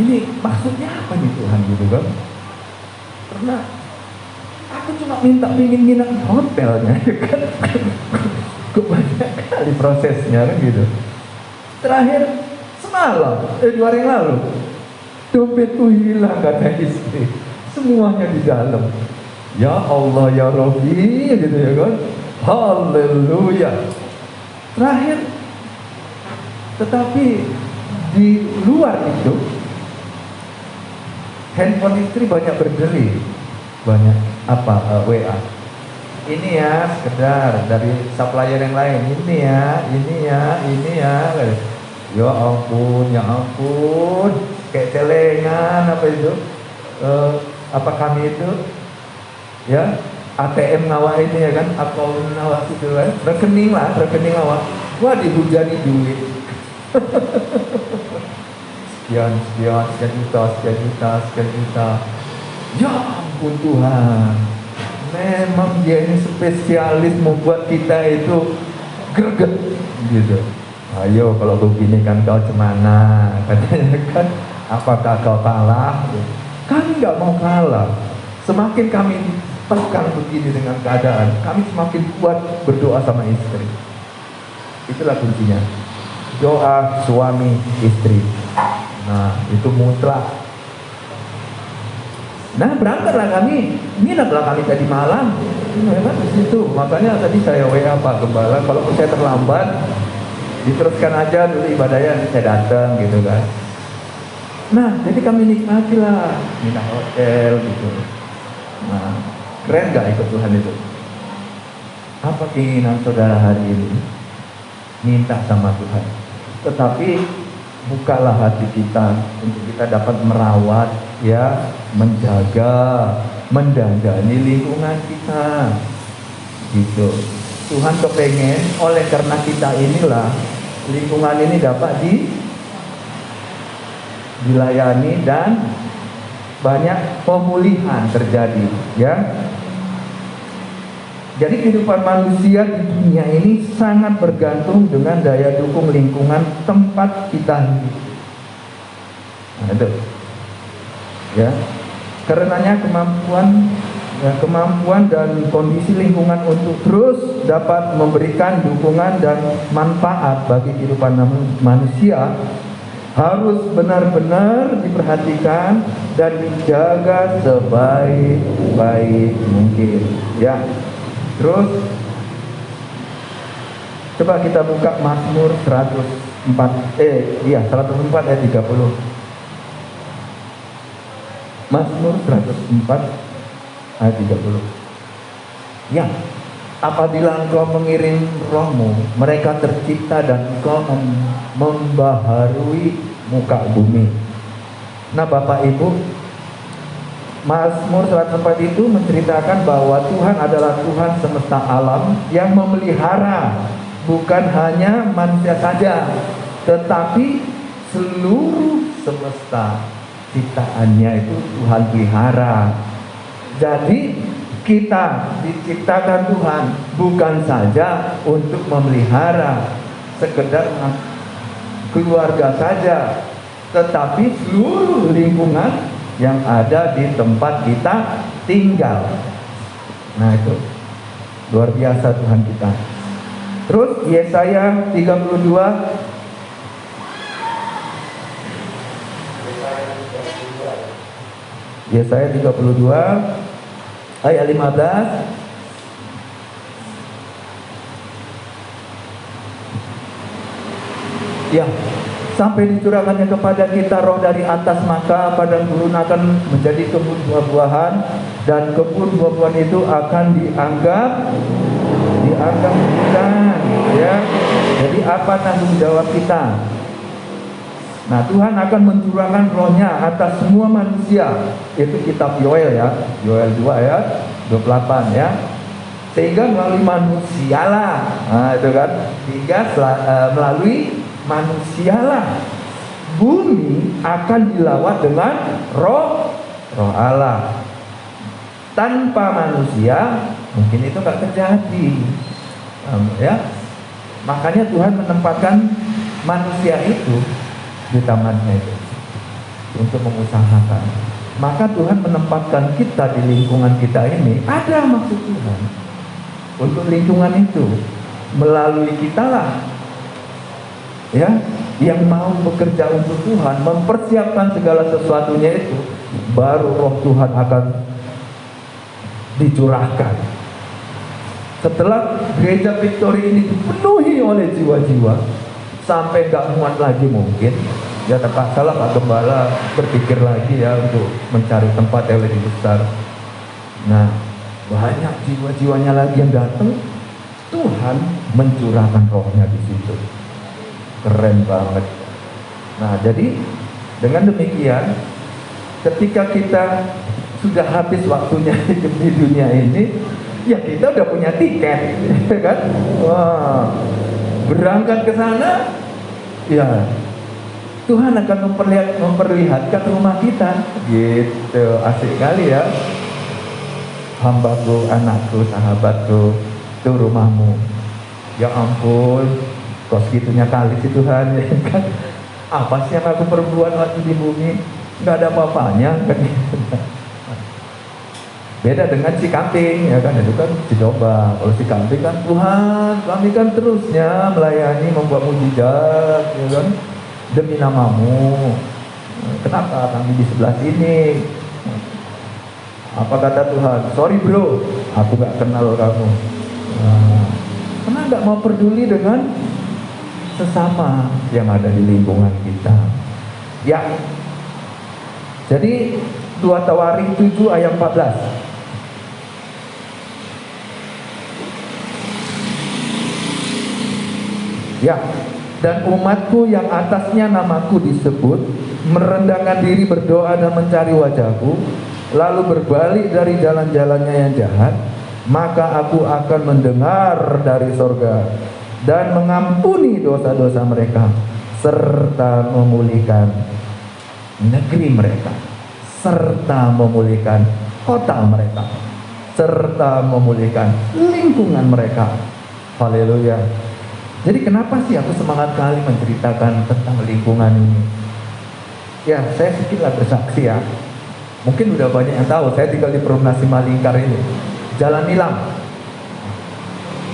Ini maksudnya apa nih Tuhan gitu kan? Karena aku cuma pingin nginap di hotelnya kan. Banyak kali prosesnya kan gitu. Terakhir semalam, 2 hari yang lalu, dompetku hilang kata istri, semuanya di dalam. Ya Allah ya Rabbi gitu ya kan. Haleluya. Terakhir, tetapi di luar itu handphone istri banyak berderi, banyak WA. Ini ya sekedar dari supplier yang lain, ini ya. Ya ampun, kayak celengan apa itu, apa kami itu, ya ATM ngawah ini ya kan, akun ngawah itu kan, rekening ngawah, wah dihujani duit, sekian juta, ya ampun Tuhan. Memang dia ini spesialis membuat kita itu greget gitu. Ayo kalau begini kan kau cemana, katanya kan, apakah kau kalah? Kami nggak mau kalah. Semakin kami tekan begini dengan keadaan, kami semakin kuat berdoa sama istri. Itulah kuncinya, doa suami istri. Nah itu mutlak. Nah berangkatlah kami, nginaplah kami tadi malam, kan di situ. Makanya tadi saya WA Pak Gembala, kalau saya terlambat, diteruskan aja dulu ibadahnya, nanti saya datang gitu kan. Nah jadi kami nikmati lah, nginap hotel gitu. Nah keren gak ikut Tuhan itu? Apa keinginan saudara hari ini? Minta sama Tuhan. Tetapi bukalah hati kita untuk kita dapat merawat, ya, menjaga, mendandani lingkungan kita gitu. Tuhan kepengen oleh karena kita inilah lingkungan ini dapat dilayani dan banyak pemulihan terjadi, ya. Jadi kehidupan manusia di dunia ini sangat bergantung dengan daya dukung lingkungan tempat kita hidup. Nah, itu. Ya. Karenanya kemampuan ya, kemampuan dan kondisi lingkungan untuk terus dapat memberikan dukungan dan manfaat bagi kehidupan manusia harus benar-benar diperhatikan dan dijaga sebaik-baik mungkin. Ya, terus coba kita buka Mazmur 104 ayat 30. Mazmur 104 ayat 30. Ya, apabila engkau mengirim rohmu, mereka tercipta dan engkau membaharui muka bumi. Nah Bapak Ibu, Mazmur 104 itu menceritakan bahwa Tuhan adalah Tuhan semesta alam yang memelihara bukan hanya manusia saja, tetapi seluruh semesta ciptaannya itu Tuhan pelihara. Jadi kita diciptakan Tuhan bukan saja untuk memelihara sekedar keluarga saja, tetapi seluruh lingkungan yang ada di tempat kita tinggal. Nah itu luar biasa Tuhan kita. Terus Yesaya 32 Yesaya 32 ayat 15. Ya, sampai dicurahkannya kepada kita roh dari atas, maka padang gurun akan menjadi kebun buah-buahan, dan kebun buah-buahan itu akan dianggap bukan, ya. Jadi apa tanggung jawab kita? Nah, Tuhan akan mencurahkan rohnya atas semua manusia. Itu kitab Yoel ya, Yoel 2 ayat 28 ya. Sehingga melalui manusialah, nah itu kan, sehingga melalui manusialah bumi akan dilawat dengan roh Allah. Tanpa manusia mungkin itu nggak terjadi, ya. Makanya Tuhan menempatkan manusia itu di tamannya itu untuk mengusahakan. Maka Tuhan menempatkan kita di lingkungan kita ini, ada maksud Tuhan untuk lingkungan itu. Melalui kitalah, ya, yang mau bekerja untuk Tuhan, mempersiapkan segala sesuatunya itu, baru roh Tuhan akan dicurahkan. Setelah gereja Victory ini dipenuhi oleh jiwa-jiwa sampai gak muat lagi mungkin, ya terpaksalah Pak Gembala berpikir lagi ya untuk mencari tempat yang lebih besar. Nah, banyak jiwa-jiwanya lagi yang datang, Tuhan mencurahkan rohnya di situ. Keren banget. Nah, jadi dengan demikian, ketika kita sudah habis waktunya hidup di dunia ini, ya kita udah punya tiket, kan? Wah, berangkat ke sana, ya Tuhan akan memperlihatkan rumah kita, gitu. Asik kali ya. Hambaku, anakku, sahabatku, itu rumahmu. Ya ampun, kok segitunya kali sih Tuhan, ya kan? Apa sih yang aku perbuat waktu di bumi? Nggak ada apa-apanya, kan? Beda dengan si kambing, ya kan? Itu kan dicoba. Kalau si kambing kan, Tuhan, kami kan terusnya melayani, membuat mujizat, ya kan? Demi namamu. Kenapa kami di sebelah sini? Apa kata Tuhan? Sorry bro, aku gak kenal kamu. Nah, karena gak mau peduli dengan sesama yang ada di lingkungan kita. Ya. Jadi 2 Tawarik 7 ayat 14. Ya. Dan umatku yang atasnya namaku disebut merendahkan diri, berdoa dan mencari wajahku, lalu berbalik dari jalan-jalannya yang jahat, maka aku akan mendengar dari sorga dan mengampuni dosa-dosa mereka, serta memulihkan negeri mereka, serta memulihkan kota mereka, serta memulihkan lingkungan mereka. Haleluya. Jadi kenapa sih aku semangat kali menceritakan tentang lingkungan ini? Ya, saya sedikitlah bersaksi ya. Mungkin udah banyak yang tahu, saya tinggal di Perumahan Simalingkar ini, Jalan Nilam.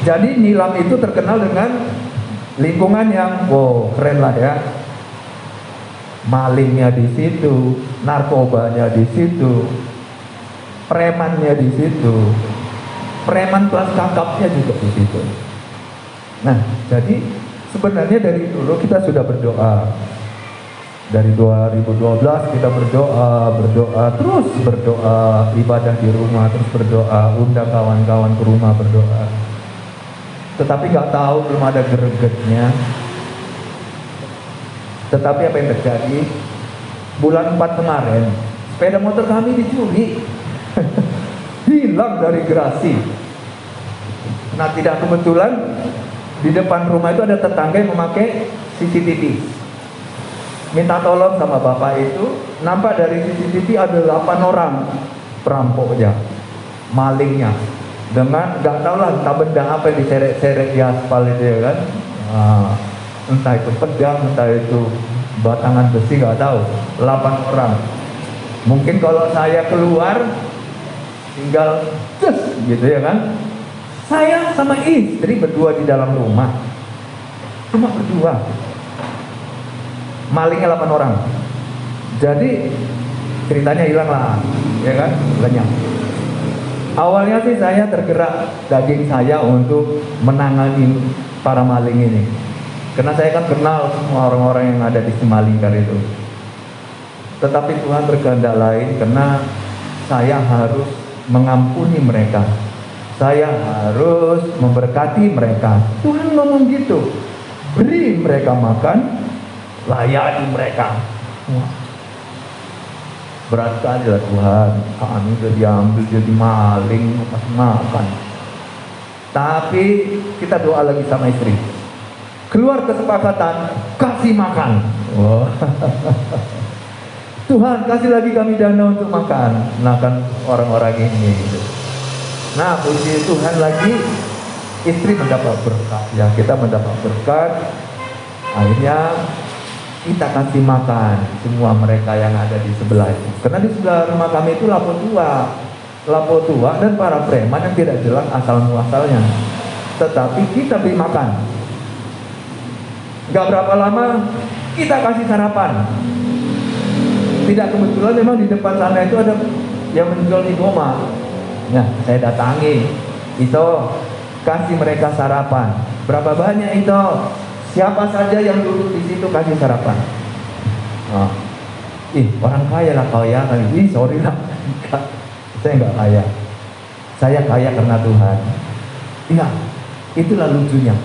Jadi Nilam itu terkenal dengan lingkungan yang keren lah ya. Malingnya di situ, narkobanya di situ, premannya di situ, preman kelas kakapnya juga di situ. Nah, jadi sebenarnya dari dulu kita sudah berdoa. Dari 2012 kita berdoa, terus berdoa, ibadah di rumah, terus berdoa, undang kawan-kawan ke rumah berdoa. Tetapi nggak tahu, belum ada gregetnya. Tetapi apa yang terjadi? Bulan 4 kemarin, sepeda motor kami dicuri. Hilang dari garasi. Nah, tidak kebetulan di depan rumah itu ada tetangga yang memakai CCTV. Minta tolong sama bapak itu, nampak dari CCTV ada 8 orang perampoknya, malingnya, dengan nggak tahu lah entah benda apa yang diseret-seret di aspal itu ya kan. Entah itu pedang, entah itu batangan besi, nggak tahu. 8 orang. Mungkin kalau saya keluar tinggal gitu ya kan. Saya sama istri berdua di dalam rumah, cuma berdua. Malingnya 8 orang. Jadi ceritanya hilang lah, ya kan, lenyap. Awalnya sih saya tergerak daging saya untuk menangani para maling ini, karena saya kan kenal semua orang-orang yang ada di Simalingkar itu. Tetapi Tuhan berkehendak lain, karena saya harus mengampuni mereka, saya harus memberkati mereka. Tuhan ngomong gitu, beri mereka makan, layani mereka. Berat sekali lah Tuhan, kami udah diambil jadi maling, kasih makan. Tapi kita doa lagi sama istri, keluar kesepakatan, kasih makan. Tuhan kasih lagi kami dana untuk makan orang-orang ini. Nah, puji Tuhan lagi, istri mendapat berkat, ya kita mendapat berkat. Akhirnya kita kasih makan semua mereka yang ada di sebelah itu. Karena di sebelah rumah kami itu lapo tua dan para preman yang tidak jelas asal muasalnya. Tetapi kita beri makan. Gak berapa lama kita kasih sarapan. Tidak kebetulan memang di depan sana itu ada yang menjual mie goma. Nah, saya datangi, itu kasih mereka sarapan. Berapa banyak itu? Siapa saja yang duduk di situ kasih sarapan. Orang kaya lah kau ya. Sorry lah, saya nggak kaya. Saya kaya karena Tuhan. Iya, itulah lucunya.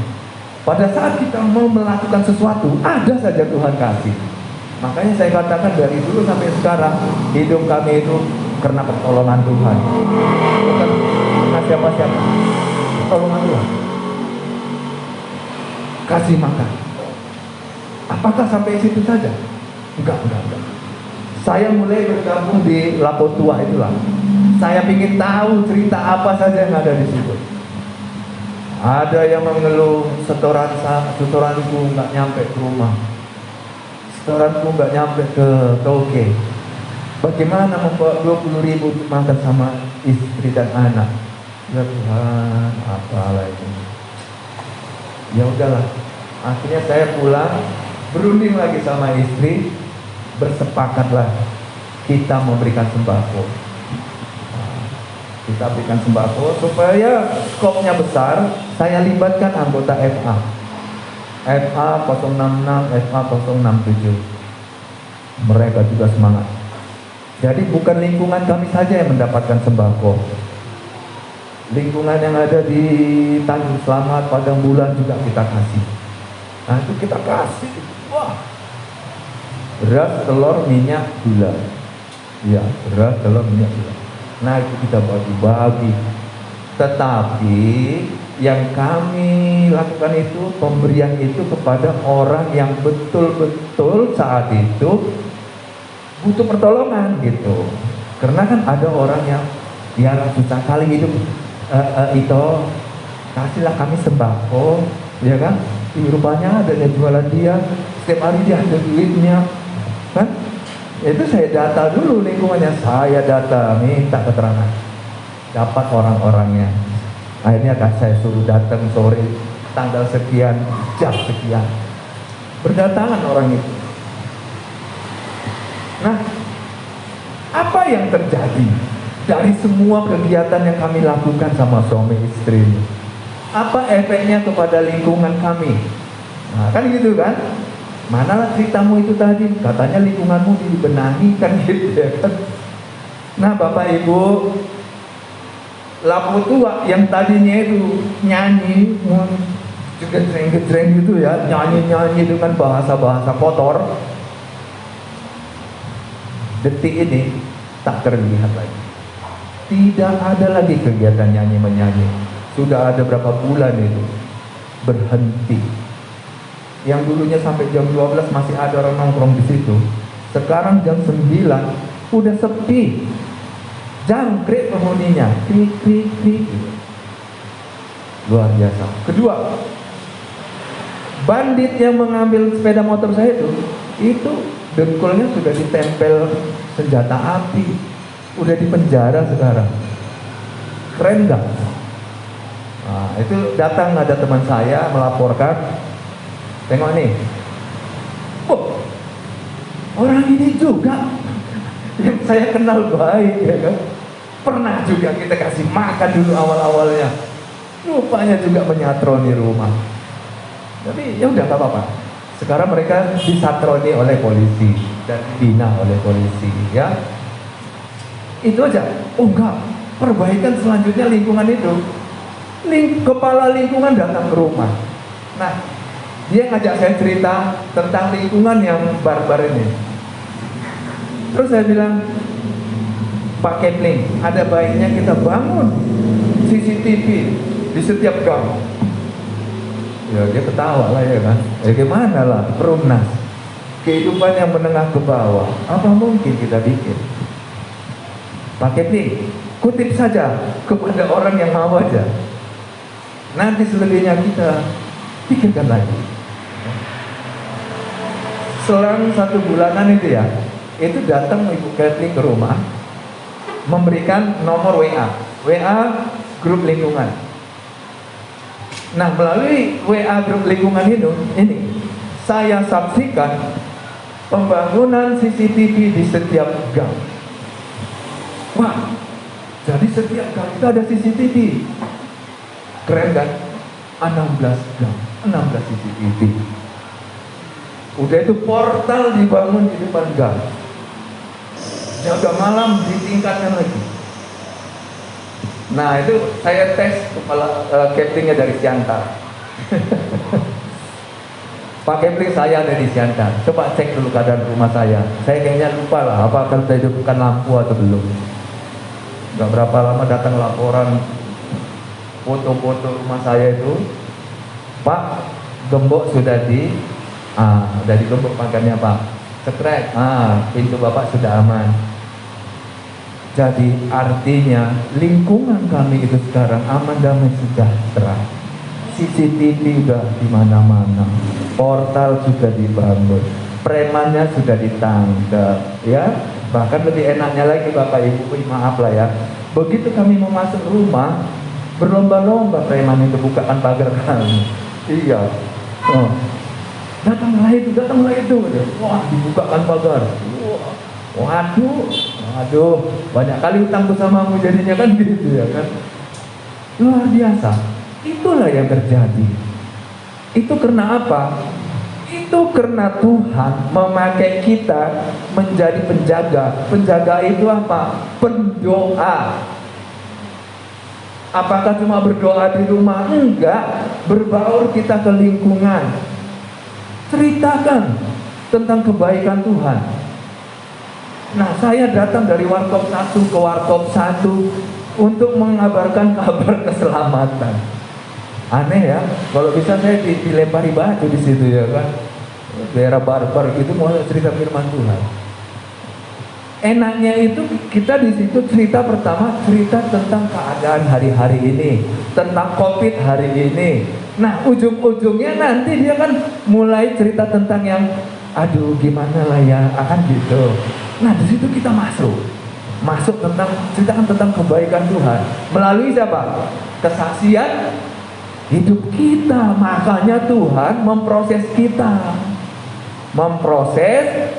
Pada saat kita mau melakukan sesuatu, ada saja Tuhan kasih. Makanya saya katakan dari dulu sampai sekarang, hidup kami itu karena pertolongan Tuhan. Bukan karena siapa-siapa. Pertolongan Tuhan. Kasih makan. Apakah sampai situ saja? Enggak. Saya mulai bergabung di Lapo Tua itulah. Saya ingin tahu cerita apa saja yang ada di situ. Ada yang mengeluh setoranku nggak nyampe ke rumah, setoranku nggak nyampe ke toge. Bagaimana membawa 20.000 untuk makan sama istri dan anak? Ya Tuhan, apalah ini. Ya udahlah, akhirnya saya pulang, berunding lagi sama istri, bersepakatlah kita memberikan sembako. Kita berikan sembako supaya skopnya besar. Saya libatkan anggota FA 066, FA 067. Mereka juga semangat. Jadi bukan lingkungan kami saja yang mendapatkan sembako. Lingkungan yang ada di Tanjung Selamat, Padang Bulan juga kita kasih. Nah itu kita kasih. Wah, beras, telur, minyak, gula. Ya, beras, telur, minyak, gula. Nah itu kita bagi-bagi. Tetapi yang kami lakukan itu, pemberian itu kepada orang yang betul-betul saat itu butuh pertolongan gitu. Karena kan ada orang yang dia susah kali hidup, itu kasihlah kami sembako, ya kan? Di rupanya ada jualan dia, setiap hari dia ada duitnya, kan? Itu saya data dulu lingkungannya, saya data, minta keterangan, dapat orang-orangnya. Akhirnya saya suruh datang sore tanggal sekian, jam sekian, berdatangan orang itu. Nah, apa yang terjadi dari semua kegiatan yang kami lakukan sama suami istri ini? Apa efeknya kepada lingkungan kami? Nah, kan gitu kan? Manalah ceritamu itu tadi, katanya lingkunganmu dibenahi kan gitu ya kan? Nah Bapak Ibu, lampu tua yang tadinya itu nyanyi, gejreng-gejreng gitu ya, nyanyi-nyanyi dengan bahasa-bahasa kotor, detik ini tak terlihat lagi. Tidak ada lagi kegiatan nyanyi-menyanyi. Sudah ada berapa bulan itu berhenti. Yang dulunya sampai jam 12 masih ada orang nongkrong di situ. Sekarang jam 9 udah sepi. Jangkrik penghuninya, krik krik krik. Luar biasa. Kedua, bandit yang mengambil sepeda motor saya itu dengkulnya sudah ditempel senjata api, udah dipenjara sekarang. Keren gak? Nah, itu datang ada teman saya melaporkan. Tengok nih, oh, orang ini juga yang saya kenal baik ya kan. Pernah juga kita kasih makan dulu awal-awalnya, rupanya juga menyatroni rumah. Tapi ya udah gak apa-apa. Sekarang mereka disatroni oleh polisi dan dibina oleh polisi ya. Itu aja. Oh enggak, perbaikan selanjutnya lingkungan itu. Kepala lingkungan datang ke rumah. Nah, dia ngajak saya cerita tentang lingkungan yang barbar ini. Terus saya bilang, Pak Kepling, ada baiknya kita bangun CCTV di setiap gang. Ya dia ketawa lah ya kan. Ya gimana lah, perumnas. Kehidupan yang menengah ke bawah, apa mungkin kita bikin? Pak Kepling, kutip saja kepada orang yang mau aja. Nanti selebihnya kita pikirkan lagi. Selang 1 bulanan itu ya, itu datang Ibu Kepling ke rumah, memberikan nomor WA grup lingkungan. Nah melalui WA grup lingkungan ini saya saksikan pembangunan CCTV di setiap gang. Wah, jadi setiap gang itu ada CCTV. Keren kan? 16 gang, 16 CCTV. Udah itu portal dibangun di depan gang. Jaga malam ditingkatkan lagi. Nah itu saya tes kepala Keplingnya dari Siantar. Pak Kepling, saya ada di Siantar. Coba cek dulu keadaan rumah saya. Saya kayaknya lupa lah apakah sudah hidupkan lampu atau belum. Gak berapa lama datang laporan foto-foto rumah saya itu. Pak, gembok sudah udah digembok pagarnya Pak. Cekrek, pintu Bapak sudah aman. Jadi artinya lingkungan kami itu sekarang aman, damai, sejahtera. CCTV sudah di mana-mana, portal sudah dibangun, premannya sudah ditangkap, ya. Bahkan lebih enaknya lagi Bapak Ibu, maaf lah ya. Begitu kami mau masuk rumah, berlomba-lomba preman itu bukakan pagar kami. Iya. Oh. Datanglah itu. Wah, dibukakan pagar. Waduh, banyak kali utang bersamamu jadinya kan gitu ya kan. Luar biasa. Itulah yang terjadi. Itu karena apa? Itu karena Tuhan memakai kita menjadi penjaga. Penjaga itu apa? Pendoa. Apakah cuma berdoa di rumah? Enggak. Berbaur kita ke lingkungan. Ceritakan tentang kebaikan Tuhan. Nah, saya datang dari warkop 1 ke warkop 1 untuk mengabarkan kabar keselamatan. Aneh ya, kalau bisa saya dilempari batu di situ ya kan. Daerah barbar gitu mau cerita firman Tuhan. Enaknya itu kita di situ cerita pertama cerita tentang keadaan hari-hari ini, tentang COVID hari ini. Nah, ujung-ujungnya nanti dia kan mulai cerita tentang yang aduh gimana lah ya, akan gitu. Nah, di situ kita masuk tentang ceritakan tentang kebaikan Tuhan melalui siapa? Kesaksian hidup kita. Makanya Tuhan memproses kita, memproses,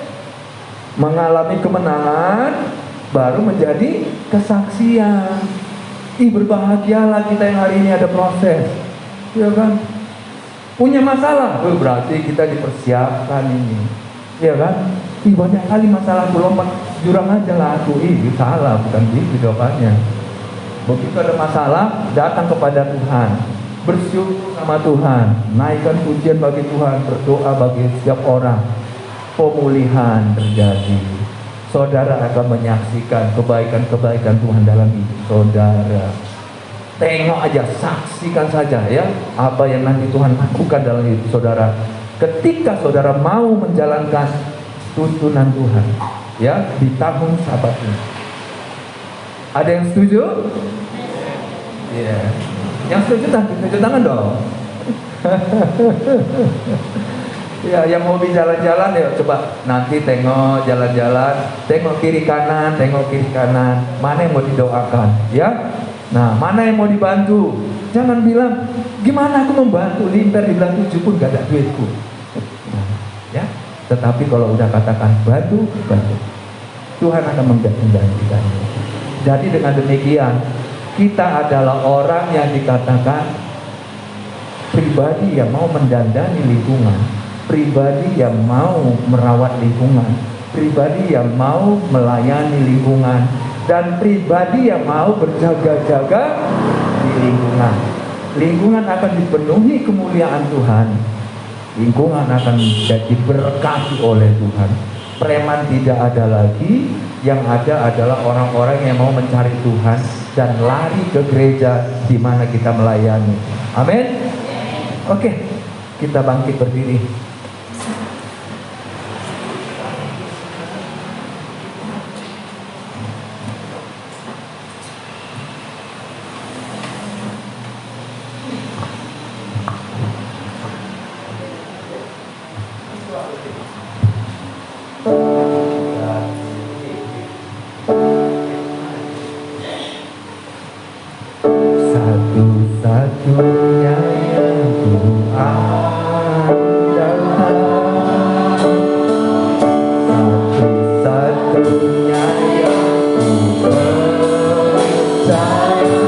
mengalami kemenangan, baru menjadi kesaksian. Berbahagialah kita yang hari ini ada proses, ya kan? Punya masalah, berarti kita dipersiapkan ini, ya kan? Banyak kali masalah, lompat jurang aja lah aku. Salah, bukan gitu jawabannya. Begitu ada masalah, datang kepada Tuhan, bersyukur sama Tuhan, naikkan pujian bagi Tuhan, berdoa bagi setiap orang. Pemulihan terjadi. Saudara akan menyaksikan kebaikan-kebaikan Tuhan dalam hidup saudara. Tengok aja, saksikan saja ya apa yang nanti Tuhan lakukan dalam hidup saudara ketika saudara mau menjalankan tuntunan Tuhan ya di tahun Sabat ini. Ada yang setuju? Iya. Yang setuju tunjuk tangan dong. Ya, yang mau jalan-jalan ya coba nanti tengok jalan-jalan, tengok kiri kanan, mana yang mau didoakan, ya. Nah, mana yang mau dibantu? Jangan bilang gimana aku membantu, limper di bulan 7 pun gak ada duitku. Nah, ya. Tetapi kalau udah katakan bantu, Tuhan akan menggantikannya. Jadi dengan demikian kita adalah orang yang dikatakan pribadi yang mau mendandani lingkungan, pribadi yang mau merawat lingkungan, pribadi yang mau melayani lingkungan, dan pribadi yang mau berjaga-jaga di lingkungan. Lingkungan akan dipenuhi kemuliaan Tuhan. Lingkungan akan diberkati oleh Tuhan. Preman tidak ada lagi, yang ada adalah orang-orang yang mau mencari Tuhan dan lari ke gereja di mana kita melayani. Amin. Oke, kita bangkit berdiri. Satu-satunya yang ku andalkan, satu-satunya yang ku percaya,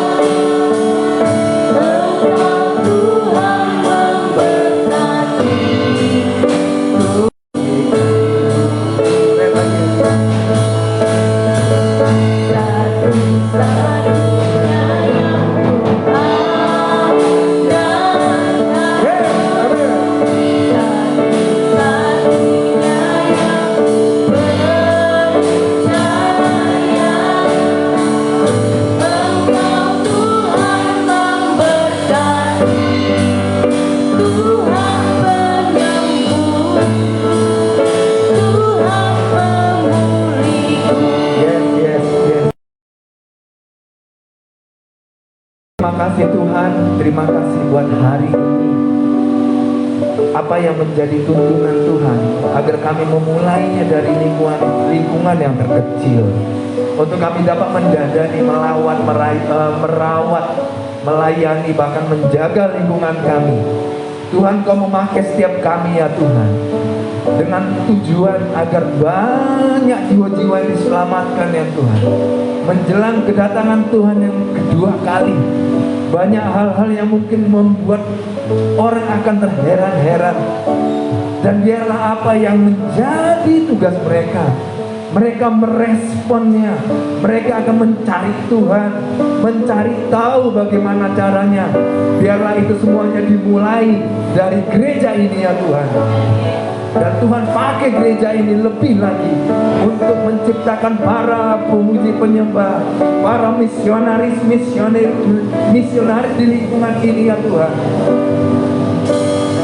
Engkau Tuhan memberkati. Terima kasih Tuhan, terima kasih buat hari ini. Apa yang menjadi tuntunan Tuhan agar kami memulainya dari lingkungan yang terkecil, untuk kami dapat mendadani, merawat, melayani, bahkan menjaga lingkungan kami. Tuhan, Kau memakai setiap kami ya Tuhan, dengan tujuan agar banyak jiwa-jiwa yang diselamatkan ya Tuhan. Menjelang kedatangan Tuhan yang kedua kali, banyak hal-hal yang mungkin membuat orang akan terheran-heran. Dan biarlah apa yang menjadi tugas mereka, mereka meresponnya. Mereka akan mencari Tuhan, mencari tahu bagaimana caranya. Biarlah itu semuanya dimulai dari gereja ini ya Tuhan. Dan Tuhan pakai gereja ini lebih lagi untuk menciptakan para pemuji penyembah, para misionaris di lingkungan ini ya Tuhan.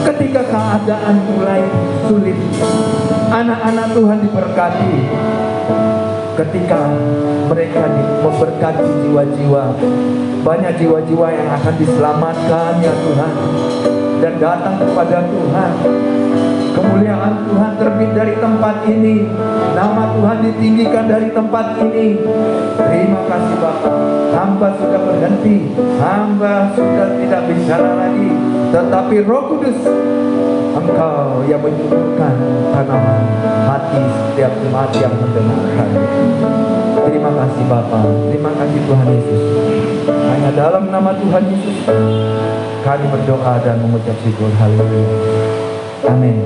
Ketika keadaan mulai sulit, anak-anak Tuhan diberkati. ketika mereka memberkati jiwa-jiwa, banyak jiwa-jiwa yang akan diselamatkan ya Tuhan, dan datang kepada Tuhan. Kemuliaan Tuhan terbit dari tempat ini, nama Tuhan ditinggikan dari tempat ini. Terima kasih Bapa. Hamba sudah berhenti, hamba sudah tidak bicara lagi, tetapi Roh Kudus, Engkau yang menyuburkan tanaman hati setiap jemaat yang mendengarkan. Terima kasih Bapa, terima kasih Tuhan Yesus. Hanya dalam nama Tuhan Yesus kami berdoa dan mengucap syukur. Haleluya. Amin.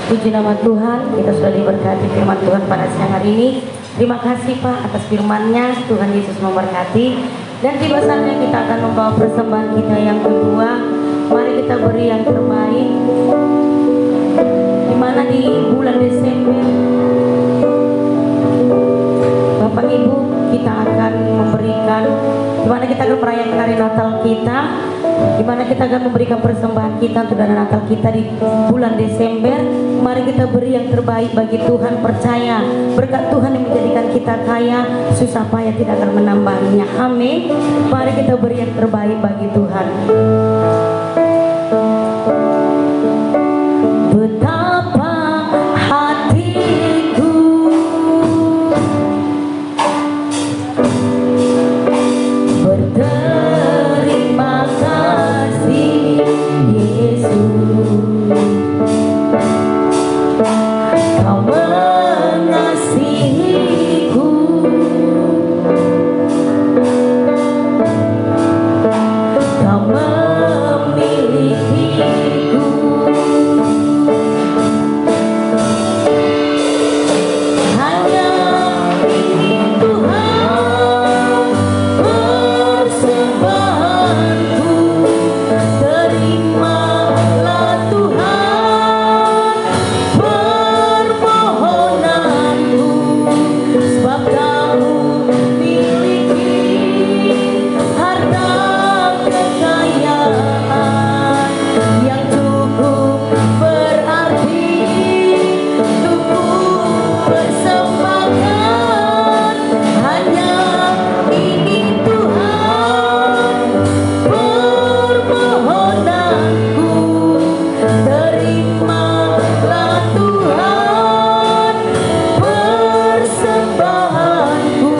Puji nama Tuhan, kita sudah diberkati firman Tuhan pada siang hari ini. Terima kasih Pak atas firman-Nya. Tuhan Yesus memberkati. Dan tiba saatnya kita akan membawa persembahan kita yang kedua. Mari kita beri yang terbaik. Dimana di bulan Desember, Bapak Ibu, kita akan memberikan, dimana kita akan merayakan hari Natal kita, dimana kita akan memberikan persembahan kita untuk dana Natal kita di bulan Desember. Mari kita beri yang terbaik bagi Tuhan. Percaya berkat Tuhan yang menjadikan kita kaya, susah payah tidak akan menambahnya. Amin. Mari kita beri yang terbaik bagi Tuhan. Betapa hatiku berterima kasih Yesus, Kau mengasihiku, Kau memilikiku. Hanya ini Tuhan persembahanku, terimalah Tuhan permohonanku, sebab Kamu miliki harta kekayaan yang cukup berarti untukku persembahkan. Hanya ini Tuhan permohonanku, terimalah Tuhan persembahanku,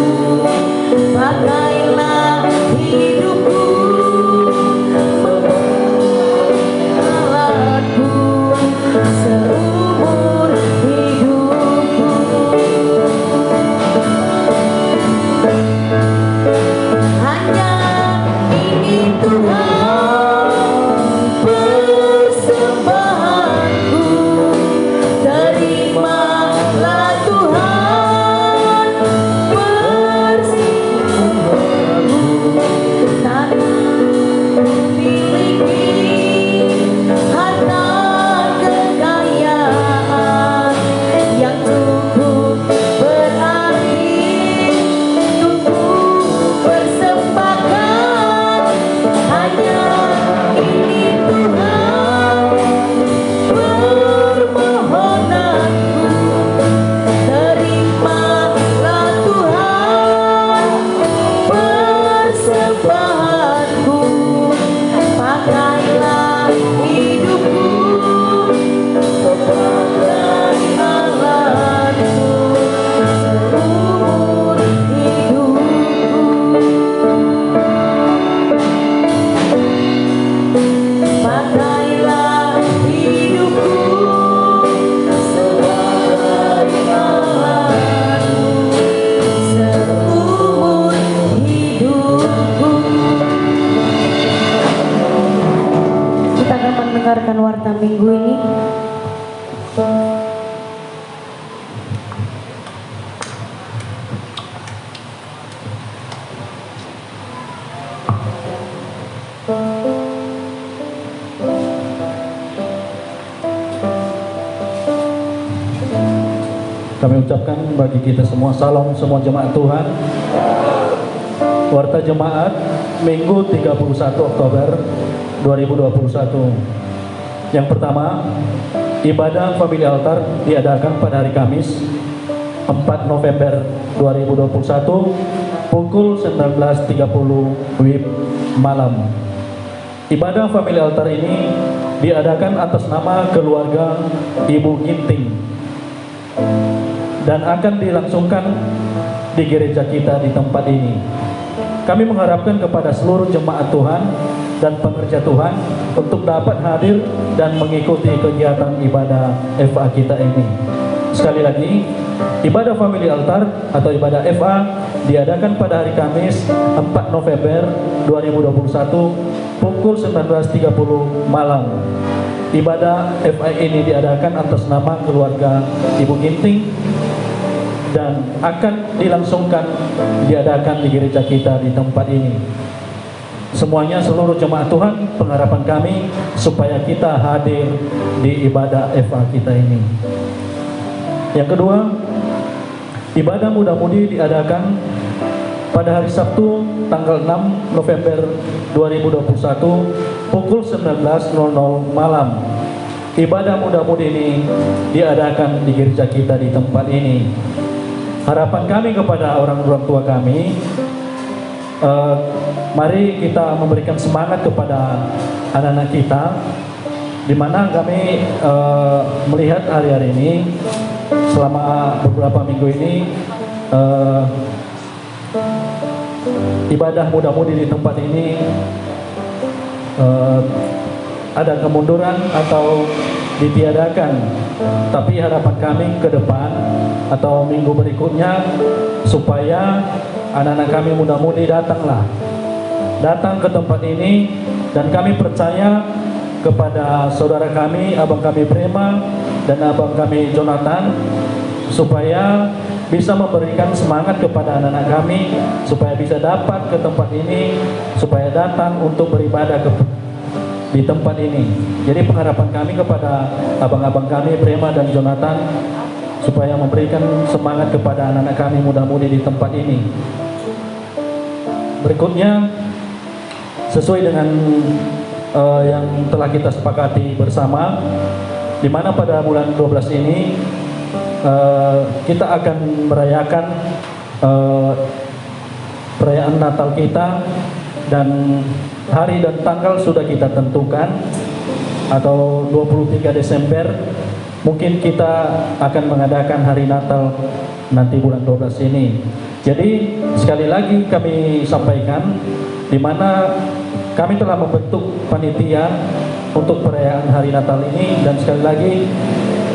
pakailah hidupku alatku seumur hidupku. Hanya ini Tuhan persembahanku, terimalah Tuhan persembahanku. Tak memiliki harta kekayaan yang cukup berarti untukku persembahkan. Hanya ini Tuhan permohonanku, terimalah Tuhan persembahanku, pakailah hidupku sebagai alatku seumur hidupku. Pakailah hidupku sebagai alatku seumur hidupku. Kita akan mendengarkan warta minggu ini. Kami ucapkan bagi kita semua salam semua jemaat Tuhan. Warta jemaat Minggu 31 Oktober 2021. Yang pertama, ibadah family altar diadakan pada hari Kamis 4 November 2021 pukul 19.30 WIB malam. Ibadah family altar ini diadakan atas nama keluarga Ibu Ginting dan akan dilangsungkan di gereja kita di tempat ini. Kami mengharapkan kepada seluruh jemaat Tuhan dan pekerja Tuhan untuk dapat hadir dan mengikuti kegiatan ibadah FA kita ini. Sekali lagi, ibadah family altar atau ibadah FA diadakan pada hari Kamis 4 November 2021 pukul 19.30 malam. Ibadah FA ini diadakan atas nama keluarga Ibu Ginting dan akan diadakan di gereja kita di tempat ini. Semuanya seluruh jemaat Tuhan, pengharapan kami supaya kita hadir di ibadah FA kita ini. Yang kedua, ibadah muda-mudi diadakan pada hari Sabtu tanggal 6 November 2021 pukul 19.00 malam. Ibadah muda-mudi ini diadakan di gereja kita di tempat ini. Harapan kami kepada orang tua kami, mari kita memberikan semangat kepada anak-anak kita, di mana kami melihat hari-hari ini selama beberapa minggu ini ibadah muda-mudi di tempat ini ada kemunduran atau ditiadakan. Tapi harapan kami ke depan atau minggu berikutnya supaya anak-anak kami muda-mudi datang ke tempat ini, dan kami percaya kepada saudara kami, abang kami Prema dan abang kami Jonathan, supaya bisa memberikan semangat kepada anak-anak kami supaya bisa dapat ke tempat ini, supaya datang untuk beribadah di tempat ini. Jadi pengharapan kami kepada abang-abang kami Prema dan Jonathan supaya memberikan semangat kepada anak-anak kami muda-mudi di tempat ini. Berikutnya, sesuai dengan yang telah kita sepakati bersama, di mana pada bulan 12 ini kita akan merayakan perayaan Natal kita, dan hari dan tanggal sudah kita tentukan, atau 23 Desember mungkin kita akan mengadakan hari Natal nanti bulan 12 ini. Jadi sekali lagi kami sampaikan, di mana kami telah membentuk panitia untuk perayaan hari Natal ini, dan sekali lagi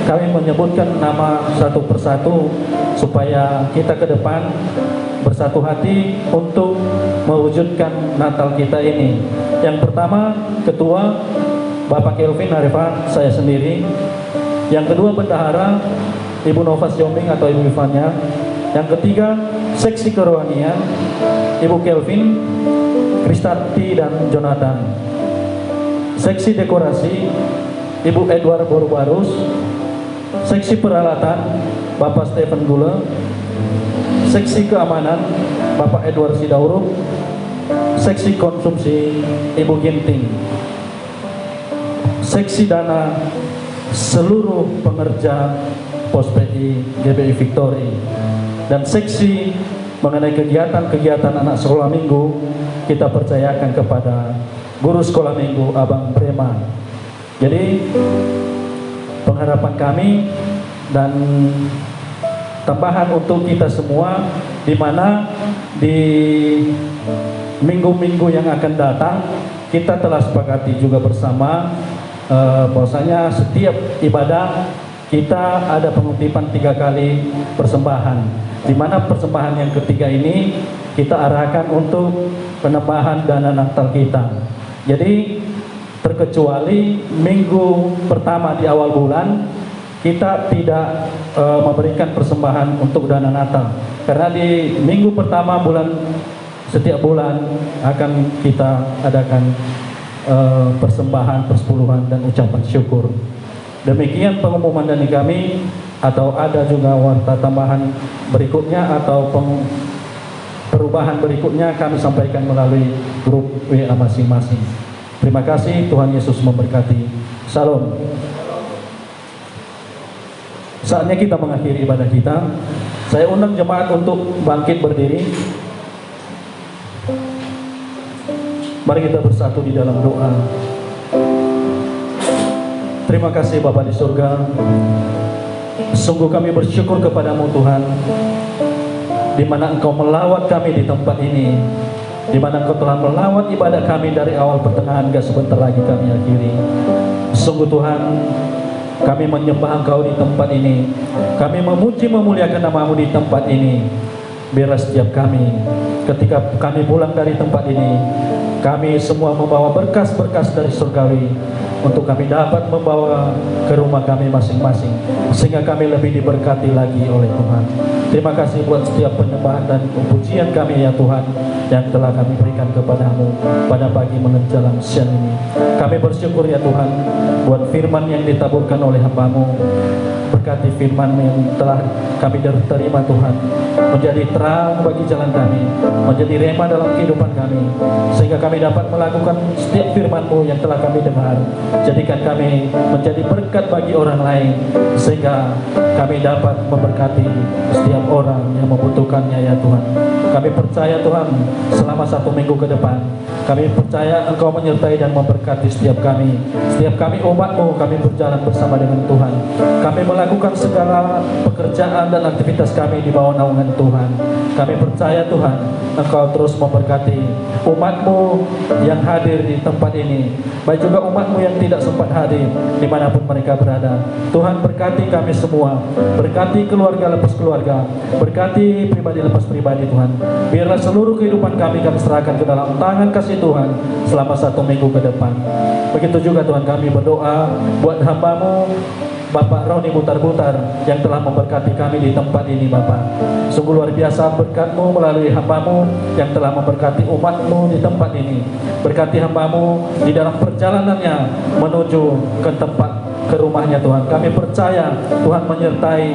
kami menyebutkan nama satu persatu supaya kita ke depan bersatu hati untuk mewujudkan Natal kita ini. Yang pertama, Ketua Bapak Kelvin Arifan, saya sendiri. Yang kedua, Bendahara Ibu Nova Siombing atau Ibu Ivania. Yang ketiga, Seksi Kerohanian Ibu Kelvin, Kristanti dan Jonathan. Seksi Dekorasi Ibu Edward Borubarus. Seksi Peralatan Bapak Stephen Gula. Seksi Keamanan Bapak Edward Sidauruk. Seksi Konsumsi Ibu Ginting. Seksi Dana seluruh pengerja Pos PI GBI Victory, dan seksi mengenai kegiatan-kegiatan anak sekolah minggu kita percayakan kepada guru sekolah minggu Abang Prema. Jadi pengharapan kami dan tambahan untuk kita semua, di mana di minggu-minggu yang akan datang kita telah sepakati juga bersama bahwasanya setiap ibadah kita ada pengutipan 3 kali persembahan, di mana persembahan yang ketiga ini kita arahkan untuk penambahan dana Natal kita. Jadi terkecuali minggu pertama di awal bulan kita tidak memberikan persembahan untuk dana Natal, karena di minggu pertama setiap bulan akan kita adakan persembahan, persepuluhan dan ucapan syukur. Demikian pengumuman dari kami, atau ada juga warta tambahan berikutnya atau perubahan berikutnya kami sampaikan melalui grup WA masing-masing. Terima kasih, Tuhan Yesus memberkati. Salam. Saatnya kita mengakhiri ibadah kita. Saya undang jemaat untuk bangkit berdiri. Mari kita bersatu di dalam doa. Terima kasih Bapa di surga. Sungguh kami bersyukur kepadamu Tuhan, di mana Engkau melawat kami di tempat ini, di mana Engkau telah melawat ibadah kami dari awal pertengahan hingga sebentar lagi kami akhiri. Sungguh Tuhan, kami menyembah Engkau di tempat ini. Kami memuji memuliakan nama-Mu di tempat ini. Biarlah setiap kami, ketika kami pulang dari tempat ini, kami semua membawa berkas-berkas dari surgawi untuk kami dapat membawa ke rumah kami masing-masing, sehingga kami lebih diberkati lagi oleh Tuhan. Terima kasih buat setiap penyembahan dan pujian kami ya Tuhan, yang telah kami berikan kepadamu pada pagi menjelang siang ini. Kami bersyukur ya Tuhan buat firman yang ditaburkan oleh hamba-Mu. Berkati firman yang telah kami terima Tuhan, menjadi terang bagi jalan kami, menjadi rema dalam kehidupan kami, sehingga kami dapat melakukan setiap firman-Mu yang telah kami dengar. Jadikan kami menjadi berkat bagi orang lain, sehingga kami dapat memberkati setiap orang yang membutuhkannya ya Tuhan. Kami percaya Tuhan, selama 1 minggu ke depan, kami percaya Engkau menyertai dan memberkati setiap kami umat-Mu. Kami berjalan bersama dengan Tuhan. Kami melakukan segala pekerjaan dan aktivitas kami di bawah naungan Tuhan. Kami percaya Tuhan, Engkau terus memberkati umat-Mu yang hadir di tempat ini, baik juga umat-Mu yang tidak sempat hadir dimanapun mereka berada. Tuhan, berkati kami semua, berkati keluarga lepas keluarga, berkati pribadi lepas pribadi Tuhan. Biarlah seluruh kehidupan kami serahkan ke dalam tangan kasih Tuhan selama 1 minggu ke depan. Begitu juga Tuhan, kami berdoa buat hamba-Mu Bapak Roni Butar-Butar yang telah memberkati kami di tempat ini Bapak. Sungguh luar biasa berkat-Mu melalui hamba-Mu yang telah memberkati umat-Mu di tempat ini. Berkati hamba-Mu di dalam perjalanannya menuju ke rumahnya Tuhan. Kami percaya Tuhan menyertai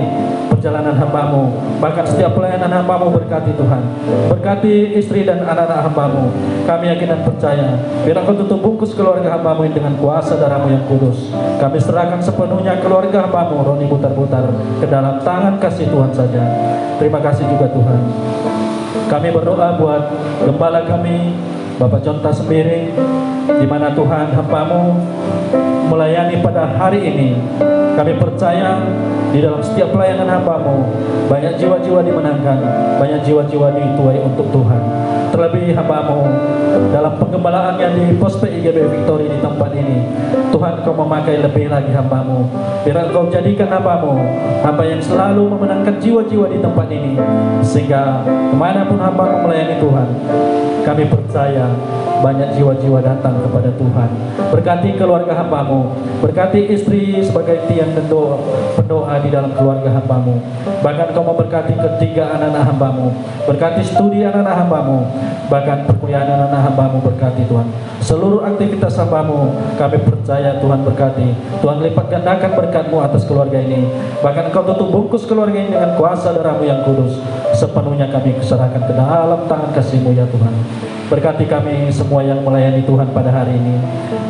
perjalanan hamba-Mu. Bahkan setiap pelayanan hamba-Mu berkati Tuhan. Berkati istri dan anak-anak hamba-Mu. Kami yakin dan percaya, biar Engkau tutup bungkus keluarga hamba-Mu dengan kuasa darah-Mu yang kudus. Kami serahkan sepenuhnya keluarga hamba-Mu Roni Butar-Butar ke dalam tangan kasih Tuhan saja. Terima kasih juga Tuhan. Kami berdoa buat gembala kami Bapak Jonta Sembiring, di mana Tuhan hamba-Mu melayani pada hari ini. Kami percaya di dalam setiap pelayanan hamba-Mu banyak jiwa-jiwa dimenangkan, banyak jiwa-jiwa dituai untuk Tuhan. Terlebih hamba-Mu dalam penggembalaannya di Pos PIGB Victory di tempat ini, Tuhan Engkau memakai lebih lagi hamba-Mu. Biar Engkau jadikan hamba-Mu hamba yang selalu memenangkan jiwa-jiwa di tempat ini, sehingga kemanapun hamba-Mu melayani Tuhan, kami percaya banyak jiwa-jiwa datang kepada Tuhan. Berkati keluarga hamba-Mu, berkati istri sebagai tiang dan pendoa di dalam keluarga hamba-Mu. Bahkan Kau memberkati ketiga anak-anak hamba-Mu, berkati studi anak-anak hamba-Mu, bahkan perkuliahan anak-anak hamba-Mu berkati Tuhan. Seluruh aktivitas hamba-Mu kami percaya Tuhan berkati. Tuhan lipat gandakan berkat-Mu atas keluarga ini. Bahkan Kau tutup bungkus keluarga ini dengan kuasa darah-Mu yang kudus. Sepenuhnya kami serahkan ke dalam tangan kasih-Mu ya Tuhan. Berkati kami semua yang melayani Tuhan pada hari ini.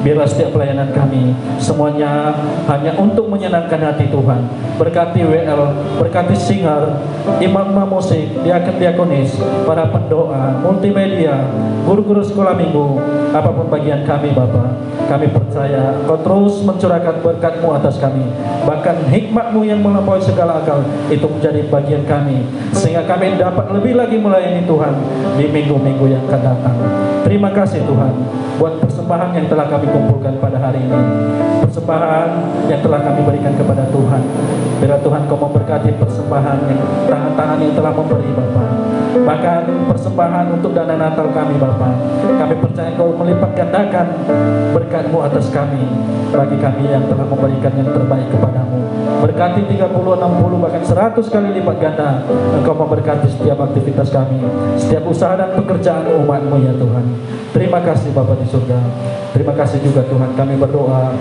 Biarlah setiap pelayanan kami semuanya hanya untuk menyenangkan hati Tuhan. Berkati WL, berkati singer, imam-imam musik, diakon-diakonis, para pendoa, multimedia, guru-guru sekolah minggu, apapun bagian kami Bapa. Kami percaya Kau terus mencurahkan berkat-Mu atas kami. Bahkan hikmat-Mu yang melampaui segala akal itu menjadi bagian kami, sehingga kami dapat lebih lagi melayani Tuhan di minggu-minggu yang akan datang. Terima kasih Tuhan buat persembahan yang telah kami kumpulkan pada hari ini, persembahan yang telah kami berikan kepada Tuhan. Biar Tuhan Kau memberkati persembahan yang tangan-tangan yang telah memberi Bapa. Bahkan persembahan untuk dana Natal kami Bapa, kami percaya Kau melipat gandakan berkat-Mu atas kami, bagi kami yang telah memberikan yang terbaik kepadamu. Berkati 30, 60, bahkan 100 kali lipat ganda. Engkau memberkati setiap aktivitas kami, setiap usaha dan pekerjaan umat-Mu ya Tuhan. Terima kasih Bapa di surga. Terima kasih juga Tuhan, kami berdoa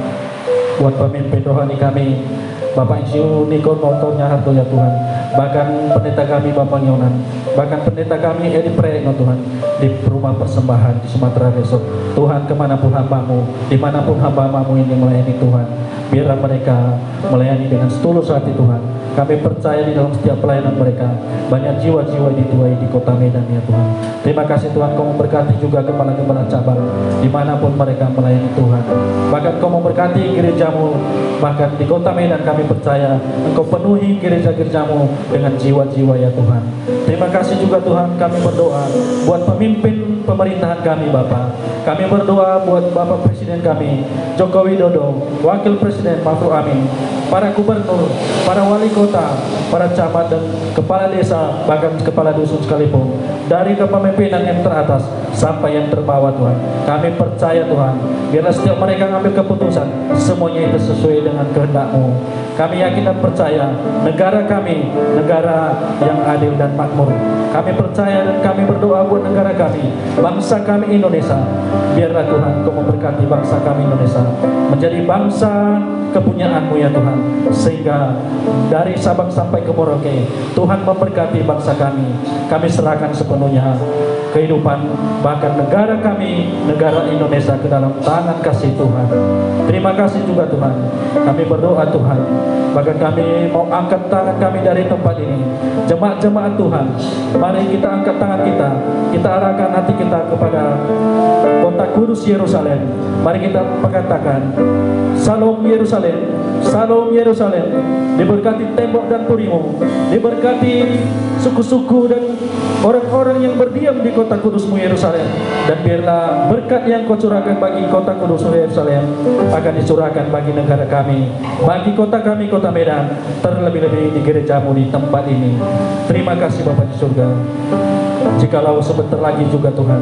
buat pemimpin rohani kami, Bapak Insinyur Niko Notonya Harto ya Tuhan, bahkan pendeta kami Bapak Yonan, bahkan pendeta kami Edi Preno Tuhan, di rumah persembahan di Sumatera Resort. Tuhan, kemanapun hambamu, dimanapun hambamu ini melayani Tuhan, biarlah mereka melayani dengan setulus hati Tuhan. Kami percaya di dalam setiap pelayanan mereka banyak jiwa-jiwa dituai di kota Medan ya Tuhan. Terima kasih Tuhan, Kau memberkati juga kepala-kepala cabang dimanapun mereka melayani Tuhan. Bahkan Kau memberkati gerejamu, bahkan di kota Medan kami percaya Engkau penuhi gereja-gerejamu dengan jiwa-jiwa ya Tuhan. Terima kasih juga Tuhan, kami berdoa buat pemimpin pemerintahan kami Bapak. Kami berdoa buat Bapak Presiden kami Joko Widodo, Wakil Presiden Ma'ruf Amin, para gubernur, para wali kota, para camat dan kepala desa, bahkan kepala dusun sekalipun, dari kepemimpinan yang teratas sampai yang terbawah Tuhan. Kami percaya Tuhan, biarlah setiap mereka mengambil keputusan, semuanya itu sesuai dengan kehendak-Mu. Kami yakin dan percaya negara kami, negara yang adil dan makmur. Kami percaya dan kami berdoa buat negara kami, bangsa kami Indonesia. Biarlah Tuhan Kau memberkati bangsa kami Indonesia menjadi bangsa kepunyaan-Mu ya Tuhan, sehingga dari Sabang sampai ke Merauke Tuhan memberkati bangsa kami. Kami serahkan sepenuhnya kehidupan bahkan negara kami, negara Indonesia ke dalam tangan kasih Tuhan. Terima kasih juga Tuhan. Kami berdoa Tuhan, bahkan kami mau angkat tangan kami dari tempat ini. Jemaat-jemaat Tuhan, mari kita angkat tangan kita arahkan hati kita kepada kota kudus Yerusalem. Mari kita mengatakan, Salam Yerusalem, Salam Yerusalem. Diberkati tembok dan purimu, diberkati suku-suku dan orang-orang yang berdiam di kota kudus-Mu Yerusalem. Dan biarlah berkat yang Kau curahkan bagi kota kudus Yerusalem akan dicurahkan bagi negara kami, bagi kota kami, kota Medan, terlebih-lebih di gereja-Mu di tempat ini. Terima kasih Bapa di surga. Jikalau sebentar lagi juga Tuhan,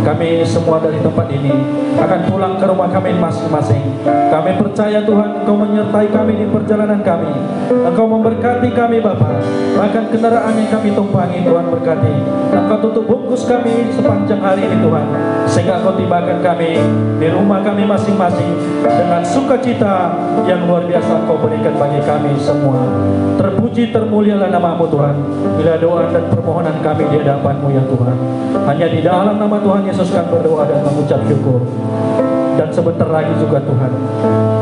kami semua dari tempat ini akan pulang ke rumah kami masing-masing. Kami percaya Tuhan Engkau menyertai kami di perjalanan kami. Engkau memberkati kami Bapa. Bahkan kendaraan yang kami tumpangi Tuhan berkati. Engkau tutup bungkus kami sepanjang hari ini Tuhan, sehingga Engkau tibakan kami di rumah kami masing-masing dengan sukacita yang luar biasa Engkau berikan bagi kami semua. Terpuji termulialah nama-Mu Tuhan, bila doa dan permohonan kami di hadapan-Mu ya Tuhan. Hanya di dalam nama Tuhan Yesus kami berdoa dan mengucap syukur. Dan sebentar lagi juga Tuhan,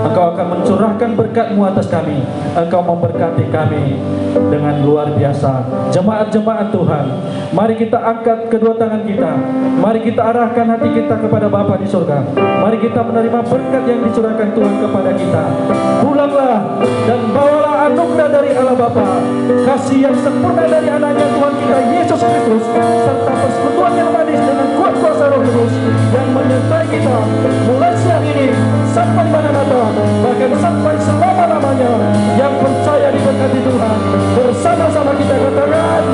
Engkau akan mencurahkan berkat-Mu atas kami. Engkau memberkati kami dengan luar biasa. Jemaat-jemaat Tuhan, mari kita angkat kedua tangan kita. Mari kita arahkan hati kita kepada Bapa di surga. Mari kita menerima berkat yang dicurahkan Tuhan kepada kita. Pulanglah dan bawalah anugerah dari Allah Bapa, kasih yang sempurna dari anaknya Tuhan kita Yesus Kristus, serta persekutuan yang manis dengan kuat kuasa Roh Kudus yang menyertai kita mulai siang ini sampai Maranatha, bahkan sampai selama-lamanya. Yang percaya diberkati Tuhan, bersama-sama kita katakan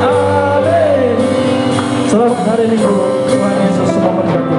amin. Selamat hari Minggu, Tuhan Yesus memberkati.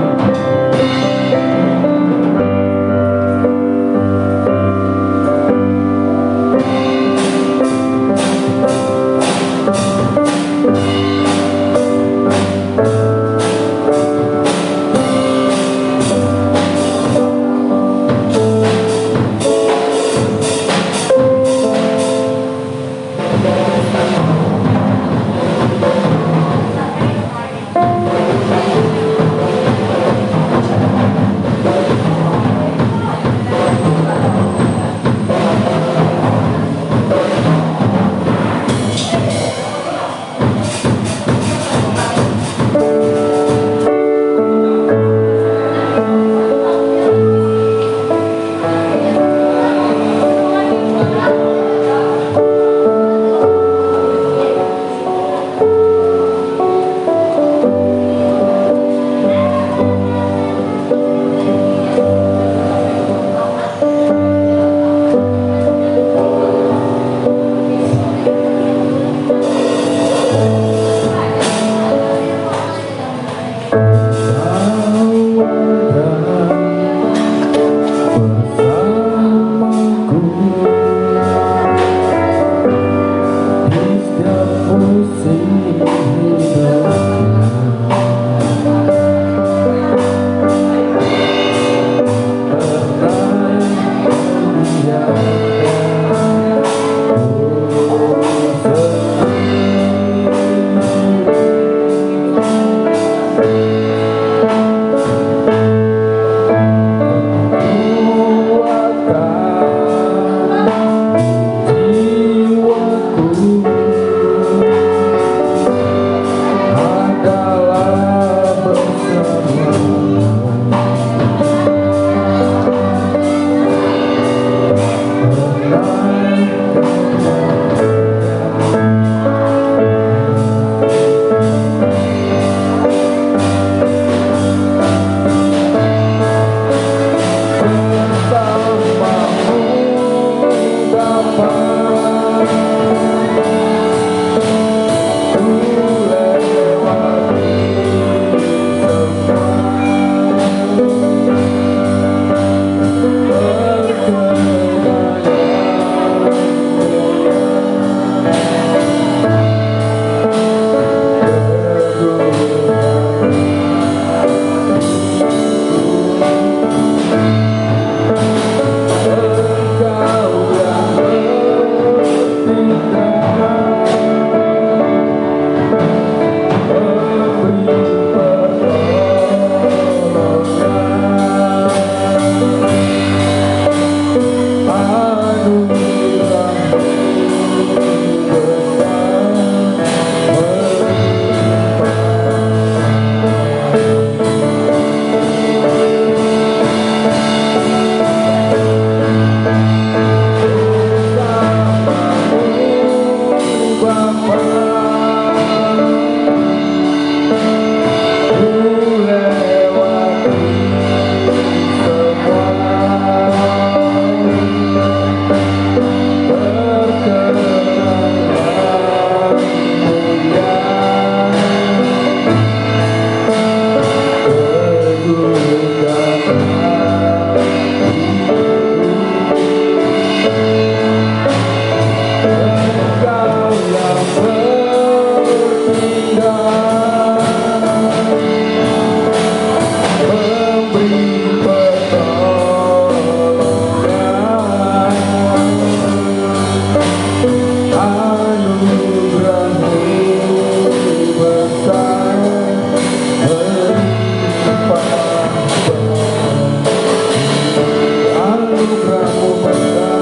anugerah-Mu berkah.